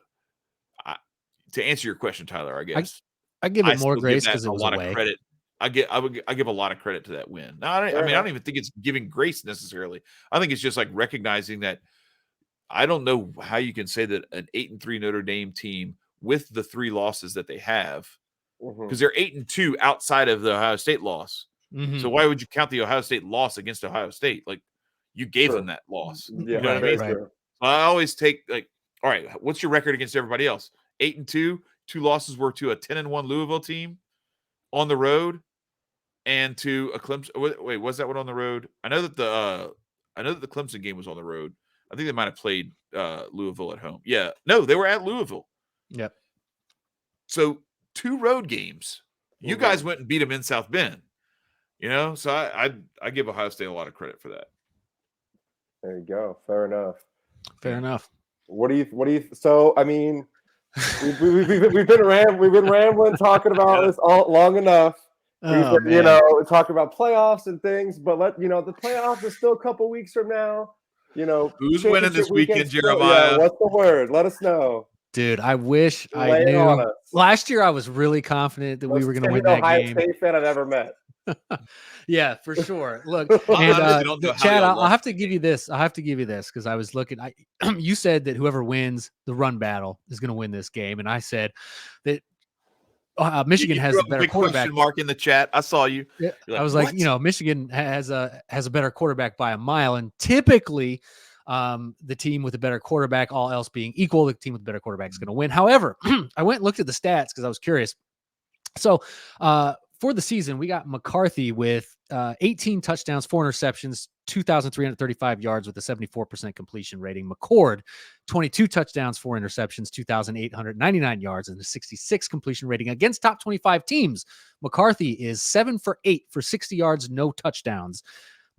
answer your question, Tyler. I guess I give it more still grace give because that it a was lot away. of credit. I give a lot of credit to that win. Now, I don't even think it's giving grace necessarily. I think it's just like recognizing that. I don't know how you can say that an 8-3 Notre Dame team with the 3 losses that they have, because they're 8-2 outside of the Ohio State loss. So why would you count the Ohio State loss against Ohio State? Like you gave them that loss. Yeah, you know what I mean? Right. I always take like, all right, what's your record against everybody else? 8-2, 2 losses were to a 10-1 Louisville team on the road, and to a Clemson. Wait, was that one on the road? I know that the Clemson game was on the road. I think they might have played Louisville at home. Yeah. No, they were at Louisville. Yep. So 2 road games. You guys went and beat them in South Bend. So I give Ohio State a lot of credit for that. There you go. Fair enough. What do you? So I mean, we've been rambling talking about this all long enough. We've been, talking about playoffs and things, but the playoffs is still a couple weeks from now. Who's winning this weekend, Jeremiah? Yeah, what's the word? Let us know. Dude, I wish I knew. Last year, I was really confident that we were going to win that game. State fan I've ever met. Yeah, for sure. Look, and Chad, I'll have to give you this. Because I was looking. You said that whoever wins the run battle is going to win this game, and I said that Michigan has a better big quarterback. Question mark in the chat. I saw you. Yeah, I was like, Michigan has a better quarterback by a mile, and typically, the team with a better quarterback, all else being equal, the team with a better quarterback is going to win. However, I went and looked at the stats because I was curious. So, for the season, we got McCarthy with 18 touchdowns, 4 interceptions, 2,335 yards with a 74% completion rating. McCord, 22 touchdowns, 4 interceptions, 2,899 yards, and a 66 completion rating against top 25 teams. McCarthy is 7 for 8 for 60 yards, no touchdowns.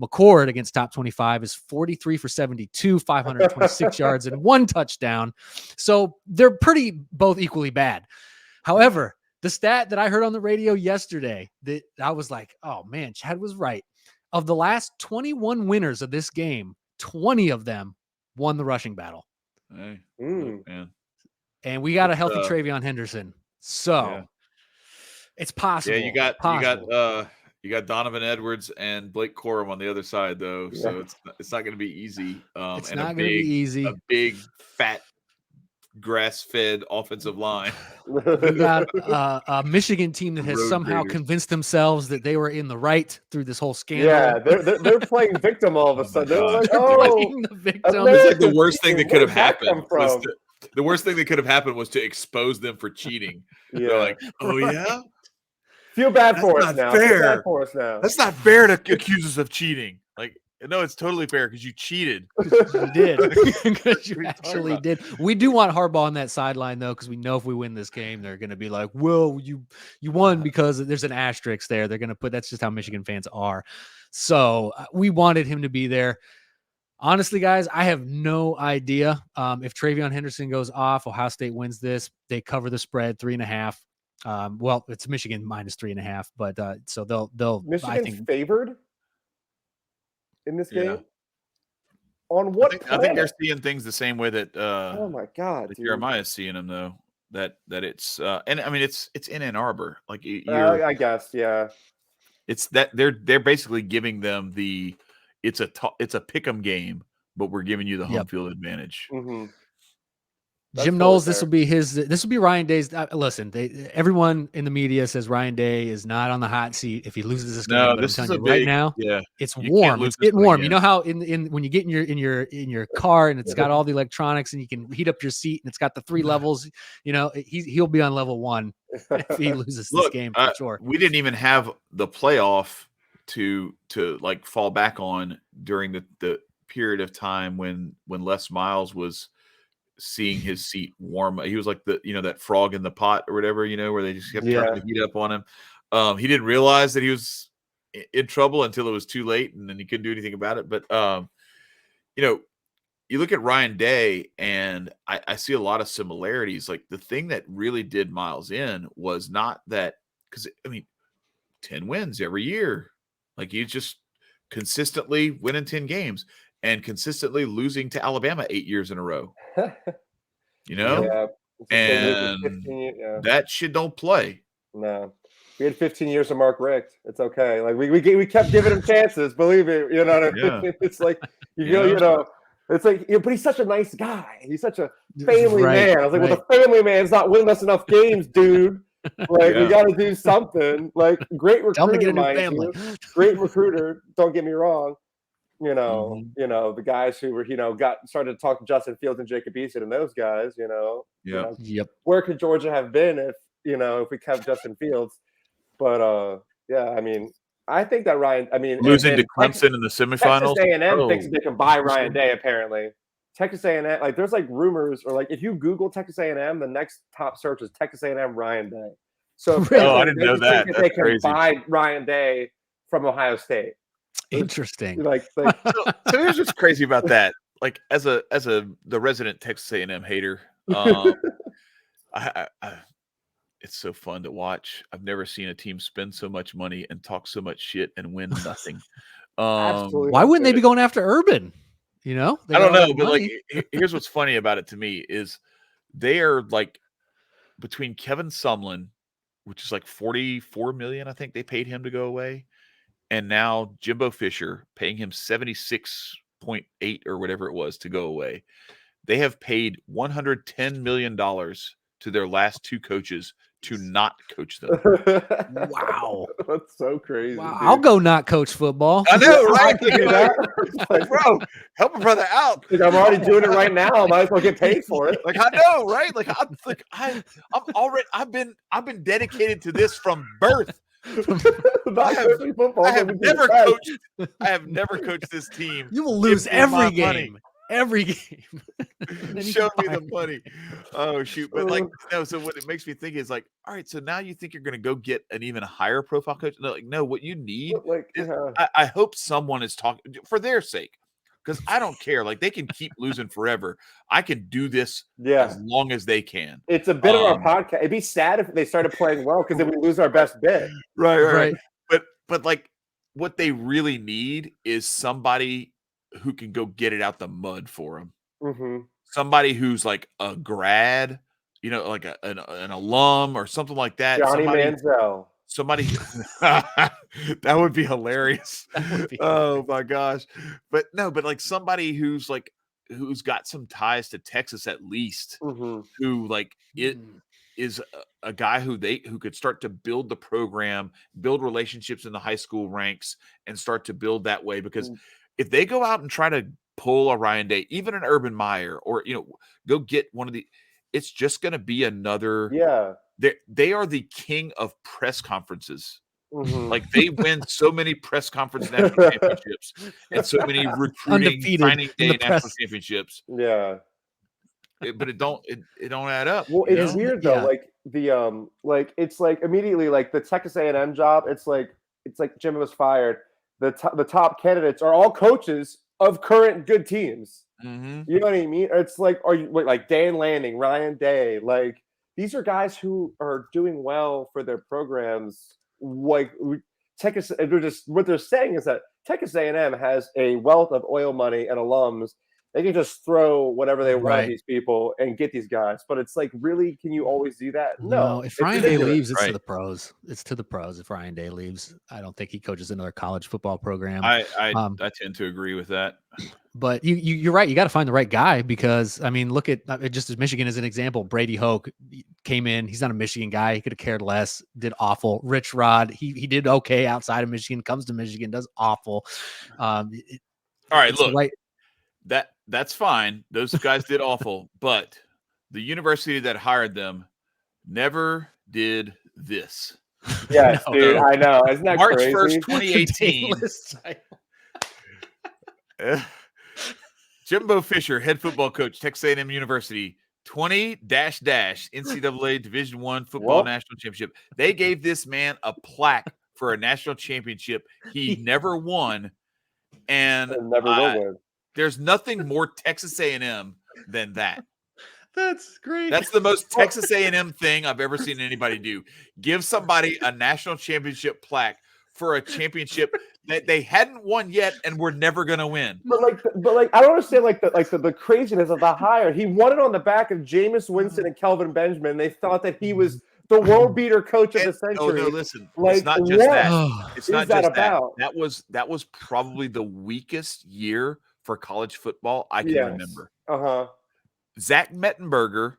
McCord against top 25 is 43 for 72, 526 yards, and 1 touchdown. So they're pretty both equally bad. However, the stat that I heard on the radio yesterday that I was like, oh man, Chad was right. Of the last 21 winners of this game, 20 of them won the rushing battle. Hey, man. And we got a healthy Travion Henderson. So it's possible. Yeah, you got Donovan Edwards and Blake Corum on the other side, though. Yeah. So it's not going to be easy. It's not going to be easy. A big, fat, grass-fed offensive line. We got a Michigan team that has somehow convinced themselves that they were in the right through this whole scandal. Yeah, they're playing victim all of a sudden. They're like, playing the victim. It's like the worst thing that could have happened. The worst thing that could have happened was to expose them for cheating. Yeah. They're like, oh yeah. Feel bad for us now. Feel bad for us now. That's not fair to accuse us of cheating. Like, no, it's totally fair because you cheated. You did. Because you actually did. We do want Harbaugh on that sideline, though, because we know if we win this game, they're going to be like, well, you won because there's an asterisk there. They're going to put, that's just how Michigan fans are. So we wanted him to be there. Honestly, guys, I have no idea. If Travion Henderson goes off, Ohio State wins this. They cover the spread 3.5. Well, it's Michigan minus 3.5, but so they'll. Michigan's I think favored in this game. On what? I think they're seeing things the same way that. Oh my God, Jeremiah's seeing them though. That it's and I mean it's in Ann Arbor. Like I guess It's that they're basically giving them it's a pick'em game, but we're giving you the home field advantage. Mm-hmm. Jim Knowles, this will be Ryan Day's. Listen, everyone in the media says Ryan Day is not on the hot seat if he loses this game. But I'm telling you right now, it's warm. It's getting warm. You know how in when you get in your car and it's got all the electronics and you can heat up your seat and it's got the 3 levels. He'll be on level 1 if he loses this game for sure. We didn't even have the playoff to like fall back on during the period of time when Les Miles was seeing his seat warm. He was like that frog in the pot or whatever, where they just kept trying to heat up on him. He didn't realize that he was in trouble until it was too late, and then you couldn't do anything about it. But you know, you look at Ryan Day, and I see a lot of similarities. Like the thing that really did Miles in was not that, because I mean, 10 wins every year. Like he's just consistently winning 10 games and consistently losing to Alabama 8 years in a row. You know, Yeah. and 15, yeah. that shit don't play. No. We had 15 years of Mark Richt. It's okay. Like we kept giving him chances. Believe it. You know what I mean? Yeah. It's like you know. It's like, but he's such a nice guy. He's such a family man. I was like, well, the family man's not winning us enough games, dude. Like we got to do something. Like great recruiter, great recruiter. Don't get me wrong. You know, the guys who were, started to talk to Justin Fields and Jacob Eason and those guys. Where could Georgia have been if we kept Justin Fields? But yeah, I mean, I think that losing to Clemson in the semifinals. Texas A&M thinks they can buy Ryan Day. Apparently, Texas A&M, like there's like rumors, or like if you Google Texas A&M, the next top search is Texas A&M Ryan Day. So I didn't know that. They can buy Ryan Day from Ohio State. Interesting. So here's what's crazy about that. Like as the resident Texas A&M hater, it's so fun to watch. I've never seen a team spend so much money and talk so much shit and win nothing. Absolutely. Why wouldn't they be going after Urban? I don't know, but like, here's what's funny about it to me is they are like between Kevin Sumlin, which is like $44 million, I think they paid him to go away, and now Jimbo Fisher paying him 76.8 or whatever it was to go away. They have paid $110 million to their last two coaches to not coach them. Wow. That's so crazy. Wow. I'll go not coach football. I know, right? Like, bro, help a brother out. Like, I'm already doing it right now. I might as well get paid for it. Like I know, right? Like I'm already I've been dedicated to this from birth. I have never coached this team. You will lose every game. Money. Every game. Show me the money. Oh shoot. But like so what it makes me think is like, all right, so now you think you're gonna go get an even higher profile coach? No, what you need is, I hope someone is talking for their sake. Because I don't care. Like they can keep losing forever. I can do this as long as they can. It's a bit of our podcast. It'd be sad if they started playing well because then we lose our best bit. Right. But like what they really need is somebody who can go get it out the mud for them. Mm-hmm. Somebody who's like a grad, like an alum or something like that. Johnny Manziel. Somebody that would be hilarious. Oh my gosh. But like somebody who's got some ties to Texas at least, who like it is a guy who could start to build the program, build relationships in the high school ranks, and start to build that way. Because if they go out and try to pull a Ryan Day, even an Urban Meyer, or go get one of the, it's just going to be another. Yeah. They are the king of press conferences. Like they win so many press conference national championships and so many recruiting signing day national championships. Yeah. But it don't add up. Well, it's weird though. Yeah. Like it's like immediately like the Texas A&M job. It's like Jim was fired. The top candidates are all coaches of current good teams. You know what I mean? It's like, like Dan Lanning, Ryan Day, like these are guys who are doing well for their programs. Like Texas, what they're saying is that Texas A&M has a wealth of oil money and alums. They can just throw whatever they want at these people and get these guys. But it's like, really, can you always do that? No. If Ryan Day leaves, it's to the pros. It's to the pros. If Ryan Day leaves, I don't think he coaches another college football program. I tend to agree with that. But you're right. You got to find the right guy because, I mean, look at just as Michigan as an example. Brady Hoke came in. He's not a Michigan guy. He could have cared less, did awful. Rich Rod, he did okay outside of Michigan, comes to Michigan, does awful. All right, look. That's fine. Those guys did awful, but the university that hired them never did this. Yes, dude, I know. Isn't that March crazy? 1st, 2018. Jimbo Fisher, head football coach, Texas A&M University, 20 NCAA Division I football national championship. They gave this man a plaque for a national championship he never won, and never will win. there's nothing more Texas A&M than that. That's great. That's the most Texas A&M thing I've ever seen anybody do. Give somebody a national championship plaque for a championship that they hadn't won yet and were never going to win. But I don't understand the craziness of the hire. He won it on the back of Jameis Winston and Kelvin Benjamin. They thought that he was the world beater coach of the century. Oh no, listen, like, it's not just that. It's not just about? that. That was probably the weakest year for college football I can remember. Zach Mettenberger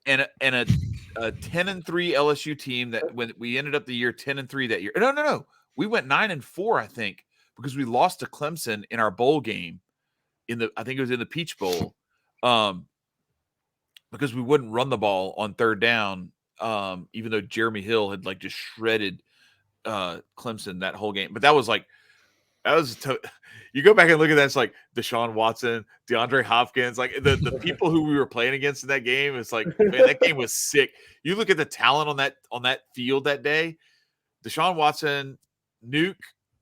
and a 10-3 LSU team that when we ended up the year 10-3 that year. No. We went 9-4, I think, because we lost to Clemson in our bowl game I think it was in the Peach Bowl. Because we wouldn't run the ball on third down, even though Jeremy Hill had like just shredded Clemson that whole game. But you go back and look at that, it's like Deshaun Watson, DeAndre Hopkins, like the people who we were playing against in that game. It's like, man, that game was sick. You look at the talent on that field that day. Deshaun Watson, Nuke.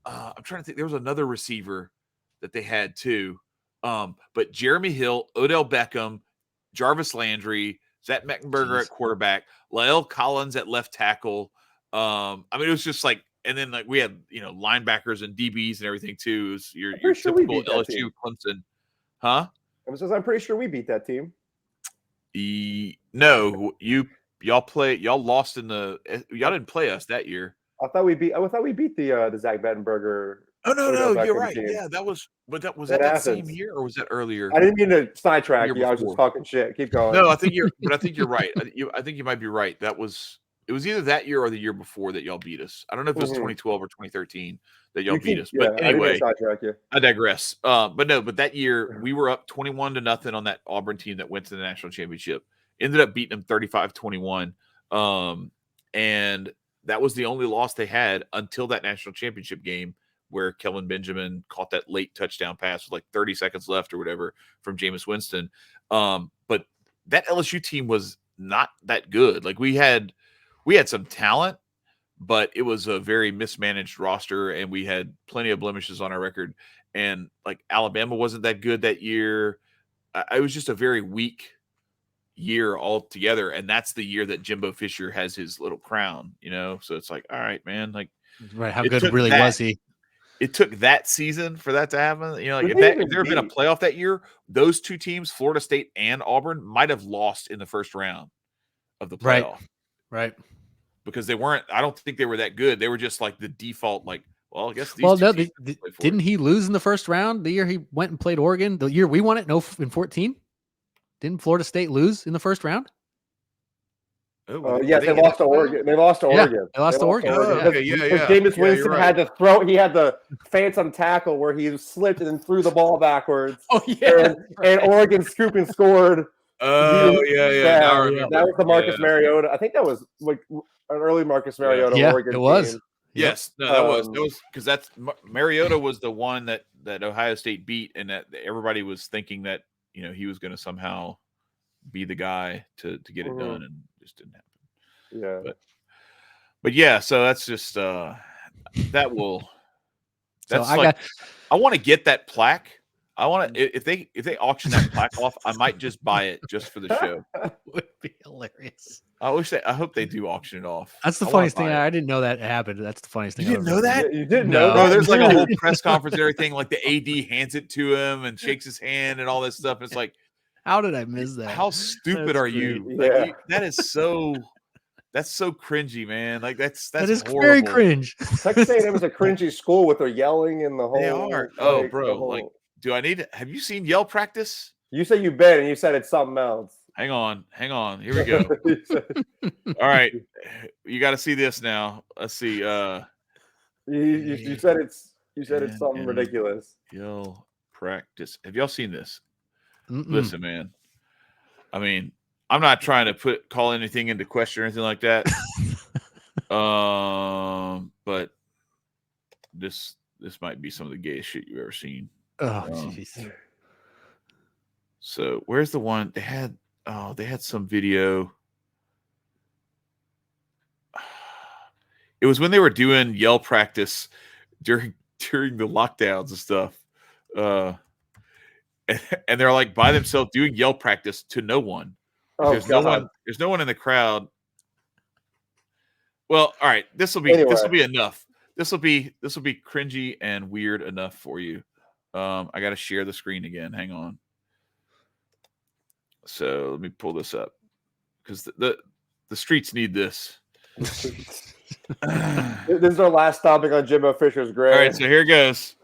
I'm trying to think. There was another receiver that they had too. But Jeremy Hill, Odell Beckham, Jarvis Landry, Zach Mettenberger at quarterback, Lael Collins at left tackle. I mean, it was just like, and then like we had linebackers and DBs and everything too. It was your typical LSU Clemson, huh? I'm pretty sure we beat that team. No, y'all lost y'all didn't play us that year. I thought we beat the Zach Mettenberger. Oh no, you're right. Team. Yeah, was that same year or was that earlier? I didn't mean to sidetrack you. I was just talking shit. Keep going. No, I think you're right. I think you might be right. It was either that year or the year before that y'all beat us. I don't know if it was 2012 or 2013 that y'all beat us. But anyway, I digress. But that year we were up 21-0 on that Auburn team that went to the national championship. Ended up beating them 35-21. And that was the only loss they had until that national championship game where Kelvin Benjamin caught that late touchdown pass with like 30 seconds left or whatever from Jameis Winston. But that LSU team was not that good. Like we had some talent, but it was a very mismanaged roster and we had plenty of blemishes on our record. And like Alabama wasn't that good that year. It was just a very weak year altogether. And that's the year that Jimbo Fisher has his little crown, So it's like, all right, man, like right. How good really was he? It took that season for that to happen. Like if there had been a playoff that year, those two teams, Florida State and Auburn, might have lost in the first round of the playoff. Right. Because they weren't, I don't think they were that good. They were just like the default, like, well, I guess these didn't he lose in the first round the year he went and played Oregon? The year we won it, no, in 14? Didn't Florida State lose in the first round? Yes, they lost to Oregon. They lost to Oregon. They lost to Oregon. Jameis Winston had to throw. He had the phantom tackle where he slipped and then threw the ball backwards. Oh yeah, and Oregon scooped and scored. Oh yeah. Now I remember. That was the Marcus Mariota. I think that was like an early Marcus Mariota. Oregon it was. Team. Yes, no, that was because that's Mariota was the one that Ohio State beat, and that everybody was thinking that he was going to somehow be the guy to get it done, and just didn't happen. Yeah, but yeah, so that's just that will. That's so I want to get that plaque. I want to if they auction that plaque off, I might just buy it just for the show. Would be hilarious. I hope they do auction it off. That's the funniest thing. I didn't know that happened. That's the funniest thing. You didn't know that? You didn't know that? No, there's like a whole press conference and everything. Like the AD hands it to him and shakes his hand and all this stuff. It's like, how did I miss that? How stupid are you? Yeah. Like, that is so. That's so cringy, man. Like that's horrible. Very cringe. Texas A&M is a cringy school with their yelling and the whole. They are. Oh, bro. Like, do I need? Have you seen yell practice? You said you've been, and you said it's something else. Hang on. Here we go. All right, you got to see this now. Let's see. You said it's something ridiculous. Yell practice. Have y'all seen this? Mm-mm. Listen, man. I mean, I'm not trying to call anything into question or anything like that. But this might be some of the gayest shit you've ever seen. Oh, jeez. So where's the one they had? Oh, they had some video. It was when they were doing yell practice during the lockdowns and stuff. And they're like by themselves doing yell practice to no one. There's no one in the crowd. Well, all right. This will be enough. This will be cringy and weird enough for you. I got to share the screen again. Hang on. So let me pull this up because the streets need this. This is our last topic on Jimbo Fisher's grade. All right, so here goes.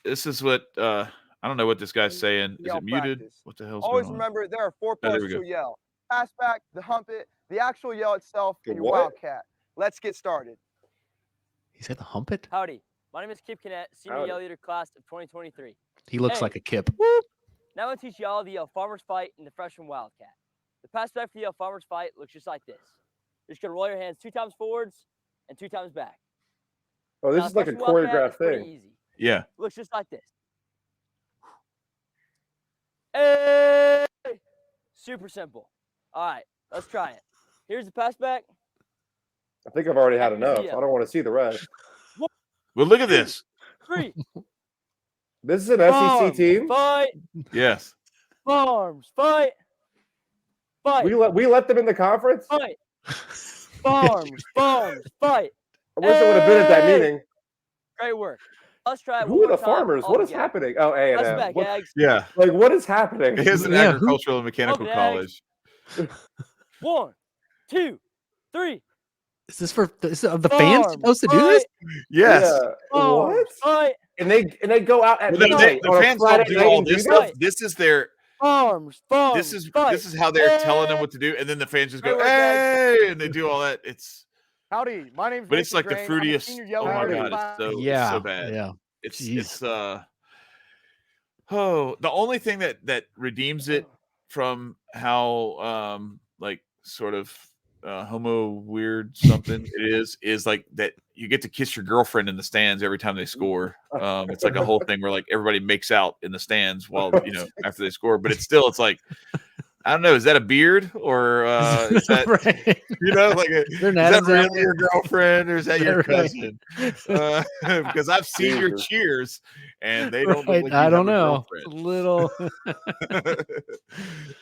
This is what I don't know what this guy's saying. Is it muted? Practice. What the hell's Always going on? remember there are 4 parts to a yell: pass back, the hump it, the actual yell itself, and your wildcat. Let's get started. He said the hump it? Howdy. My name is Kip Kinnett, Senior Yell Leader Class of 2023. He looks like a Kip. Now I'm going to teach y'all the yell Farmer's Fight and the Freshman Wildcat. The pass back for the yell Farmer's Fight looks just like this. You're just going to roll your hands 2 times forwards and 2 times back. Oh, this is like a choreographed thing. Easy. Yeah. Looks just like this. Hey! Super simple. All right, let's try it. Here's the pass back. I think I've already had enough. I don't want to see the rest. Well, look at this. 3. This is an SEC team. Fight. Yes. Farms fight. Fight. We let them in the conference. Fight. Farms fight. I wish I would have been at that meeting. Great work. Let's try it. Who are the farmers? What is happening? Oh, A&M. Yeah. Like, what is happening? It is an agricultural and mechanical college. 1, 2, 3. Is this the fans supposed to do this? Yes. Yeah. What? And they go out at midnight. The fans don't do all this stuff. This is their farms. This is how they're telling them what to do, and then the fans just go, "Hey!" and they do all that. It's howdy. My name's. But it's like the fruitiest. Oh my god, it's so bad. Yeah. The only thing that redeems it from how like sort of homo weird something it is like that you get to kiss your girlfriend in the stands every time they score. It's like a whole thing where like everybody makes out in the stands while after they score, but it's like I don't know, is that a beard or is that right. Like is that really your girlfriend or is that your cousin? Because I've seen your cheers and they don't look like I don't know. A little.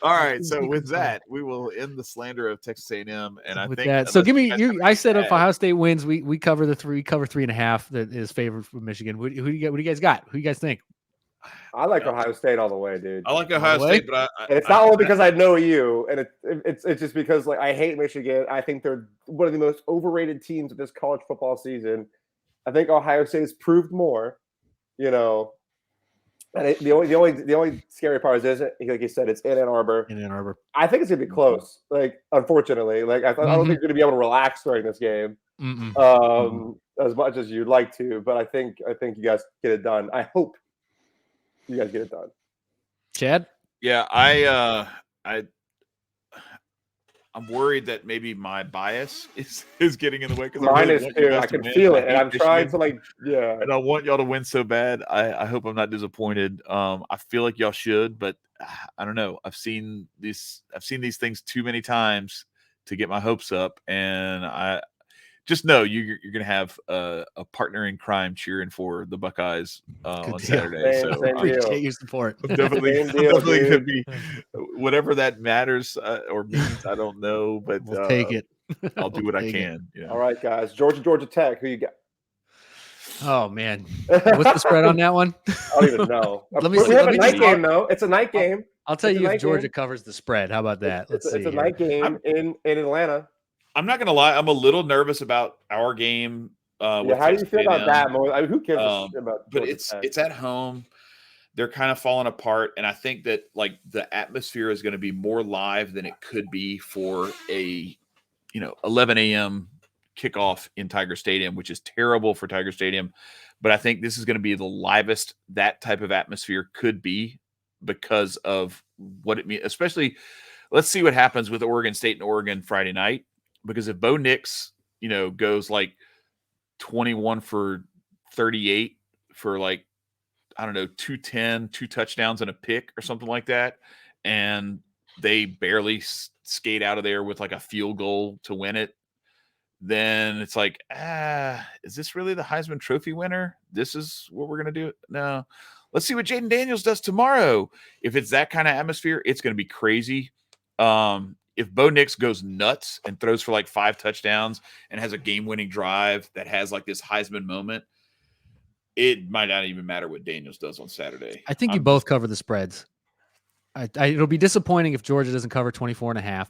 All right, so with that, we will end the slander of Texas A&M, and I think that. So give me you. I said if Ohio State wins, we cover the 3, cover 3.5 that is favored for Michigan. Who do you guys got? Who do you guys think? I like Ohio State all the way, dude. I like Ohio State, but it's not only because I know you, and it's just because like I hate Michigan. I think they're one of the most overrated teams of this college football season. I think Ohio State has proved more, And the only scary part is like you said, it's in Ann Arbor. In Ann Arbor, I think it's gonna be close. Like unfortunately, like I don't think you're gonna be able to relax during this game, as much as you'd like to. But I think you guys get it done. I hope you guys get it done. Chad? Yeah, I'm worried that maybe my bias is getting in the way because mine is too. I can feel it, and I'm trying to and I want y'all to win so bad. I hope I'm not disappointed. I feel like y'all should, but I don't know. I've seen these things too many times to get my hopes up, and I just know you're going to have a partner in crime cheering for the Buckeyes on Saturday. So I appreciate your support. I'm definitely going to be whatever that matters or means. I don't know, but we'll take it. I'll do what I can. Yeah. All right, guys. Georgia Tech. Who you got? Oh man, what's the spread on that one? I don't even know. Let me see. We have a night game though. It's a night game. I'll tell you if Georgia covers the spread. How about that? It's a night game in Atlanta. I'm not gonna lie. I'm a little nervous about our game. How do you feel about that? I mean, who cares about? But it's at home. They're kind of falling apart, and I think that like the atmosphere is going to be more live than it could be for a 11 a.m. kickoff in Tiger Stadium, which is terrible for Tiger Stadium. But I think this is going to be the livest that type of atmosphere could be because of what it means. Especially, let's see what happens with Oregon State and Oregon Friday night. Because if Bo Nix, goes like 21 for 38 for like, I don't know, 210, 2 touchdowns and a pick or something like that, and they barely skate out of there with like a field goal to win it, then it's like, is this really the Heisman Trophy winner? This is what we're going to do? No. Let's see what Jaden Daniels does tomorrow. If it's that kind of atmosphere, it's going to be crazy. If Bo Nix goes nuts and throws for like 5 touchdowns and has a game-winning drive that has like this Heisman moment, it might not even matter what Daniels does on Saturday. I think you both cover the spreads. It'll be disappointing if Georgia doesn't cover 24.5.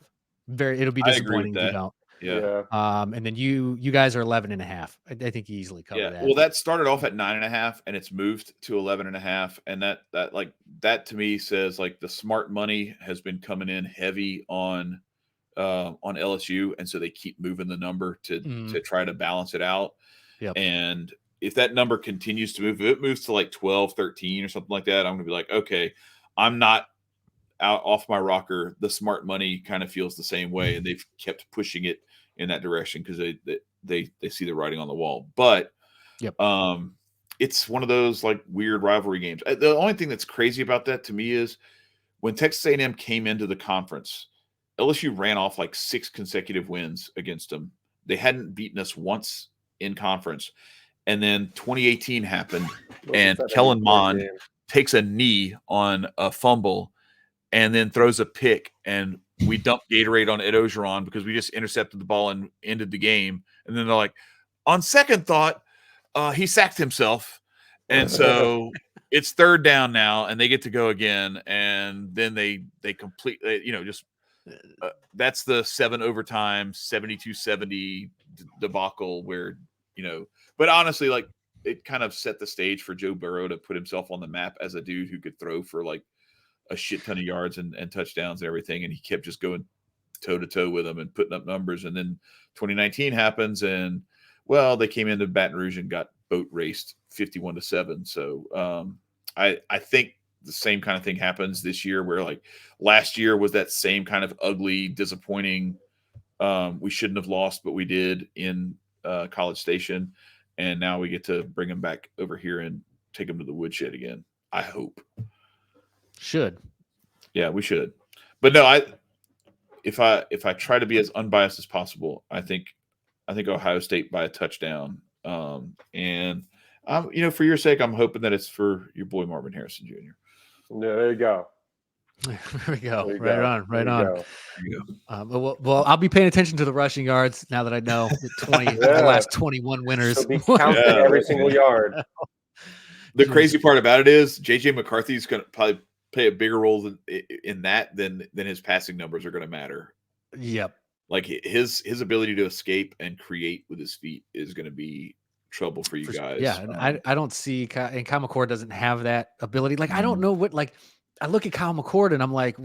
It'll be disappointing if you don't. Yeah. And then you guys are 11.5. I think you easily cover that. Well, that started off at 9.5 and it's moved to 11.5. And that to me says like the smart money has been coming in heavy on LSU. And so they keep moving the number to try to balance it out. Yep. And if that number continues to move, if it moves to like 12, 13 or something like that, I'm going to be like, okay, I'm not out off my rocker. The smart money kind of feels the same way. And they've kept pushing it in that direction because they see the writing on the wall. But it's one of those like weird rivalry games. The only thing that's crazy about that to me is when Texas A&M came into the conference, LSU ran off like 6 consecutive wins against them. They hadn't beaten us once in conference. And then 2018 happened, and Kellen Mond takes a knee on a fumble and then throws a pick, and we dumped Gatorade on Ed Ogeron because we just intercepted the ball and ended the game. And then they're like, on second thought, he sacked himself. And so it's 3rd down now, and they get to go again. And then they complete, that's the 7 overtime, 72-70 debacle where, but honestly, like it kind of set the stage for Joe Burrow to put himself on the map as a dude who could throw for like a shit ton of yards and touchdowns and everything. And he kept just going toe to toe with them and putting up numbers. And then 2019 happens, and they came into Baton Rouge and got boat raced 51-7. So I think the same kind of thing happens this year, where like last year was that same kind of ugly, disappointing. We shouldn't have lost, but we did in College Station. And now we get to bring them back over here and take them to the woodshed again. I hope. Should. Yeah, we should. But no, if I try to be as unbiased as possible, I think Ohio State by a touchdown. And for your sake, I'm hoping that it's for your boy Marvin Harrison Jr. Yeah, there you go. There we go. There you Right go. on. Right There on. you Well, I'll be paying attention to the rushing yards now that I know the last 21 winners. So be counting every single yard. The crazy part about it is JJ McCarthy is going to probably play a bigger role in that than his passing numbers are going to matter. Yep. Like his ability to escape and create with his feet is going to be trouble for you guys. Yeah, and I don't see, and Kyle McCord doesn't have that ability. Like I don't know what, like I look at Kyle McCord and I'm like,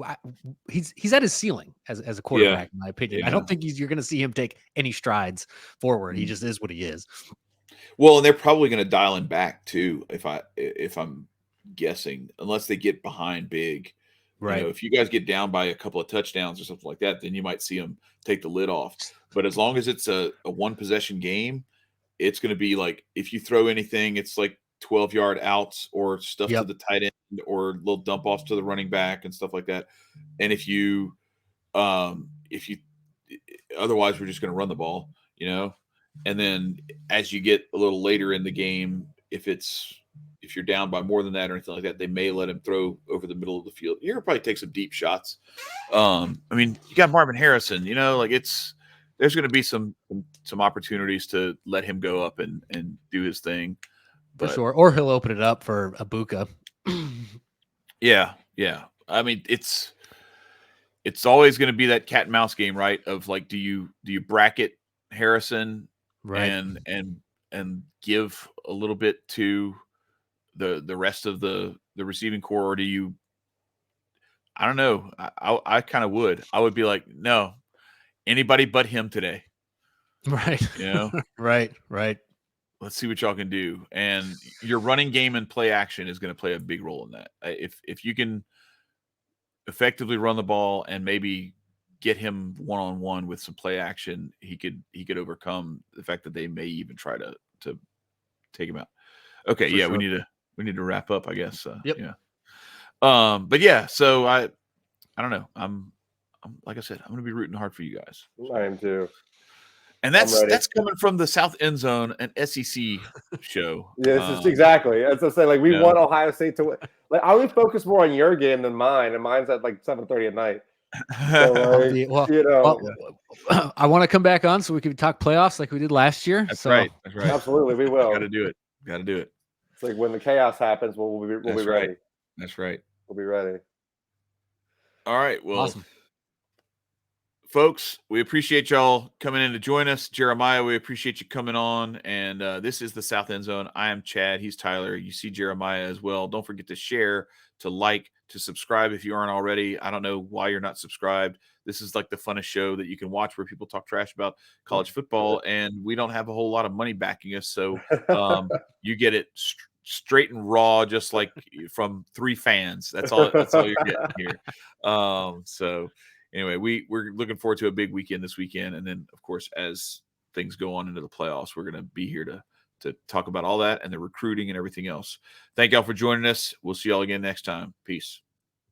he's at his ceiling as a quarterback, in my opinion. I don't think you're going to see him take any strides forward. He just is what he is. Well, and they're probably going to dial him back too, if I'm guessing, unless they get behind big. Right. If you guys get down by a couple of touchdowns or something like that, then you might see him take the lid off. But as long as it's a 1-possession game, it's going to be like, if you throw anything, it's like 12-yard outs or stuff to the tight end or little dump offs to the running back and stuff like that. And if you otherwise, we're just going to run the ball, and then as you get a little later in the game, if you're down by more than that or anything like that, they may let him throw over the middle of the field. You're going to probably take some deep shots. I mean, you got Marvin Harrison, there's going to be some opportunities to let him go up and do his thing. For sure. Or he'll open it up for Abuka. Yeah. I mean, it's always going to be that cat and mouse game, right? Of like, do you bracket Harrison, right, and give a little bit to the rest of the receiving core, or do you? I don't know. I kind of would. I would be like, no, anybody but him today. Right. Right. Let's see what y'all can do. And your running game and play action is going to play a big role in that. If you can effectively run the ball and maybe get him one-on-one with some play action, he could overcome the fact that they may even try to take him out. Okay. For sure. We need to wrap up, I guess. Yep. Yeah. But yeah, so I don't know. I'm like I said, I'm going to be rooting hard for you guys. I am too. And that's coming from the South Endzone, an SEC show. Yeah, this is exactly. As I say, like we want Ohio State to win. Like I would focus more on your game than mine, and mine's at like 7:30 at night. So, like, I want to come back on so we can talk playoffs like we did last year. That's right. That's right. Absolutely, we will. Got to do it. It's like when the chaos happens, we'll be ready. That's right. We'll be ready. All right. Well, awesome. Folks, we appreciate y'all coming in to join us. Jeremiah, we appreciate you coming on. And this is the South Endzone. I am Chad. He's Tyler. You see Jeremiah as well. Don't forget to share, to like, to subscribe if you aren't already. I don't know why you're not subscribed. This is like the funnest show that you can watch where people talk trash about college football, and we don't have a whole lot of money backing us. So you get it straight and raw, just like from 3 fans. That's all you're getting here. So anyway, we're looking forward to a big weekend this weekend. And then, of course, as things go on into the playoffs, we're going to be here to talk about all that and the recruiting and everything else. Thank y'all for joining us. We'll see y'all again next time. Peace.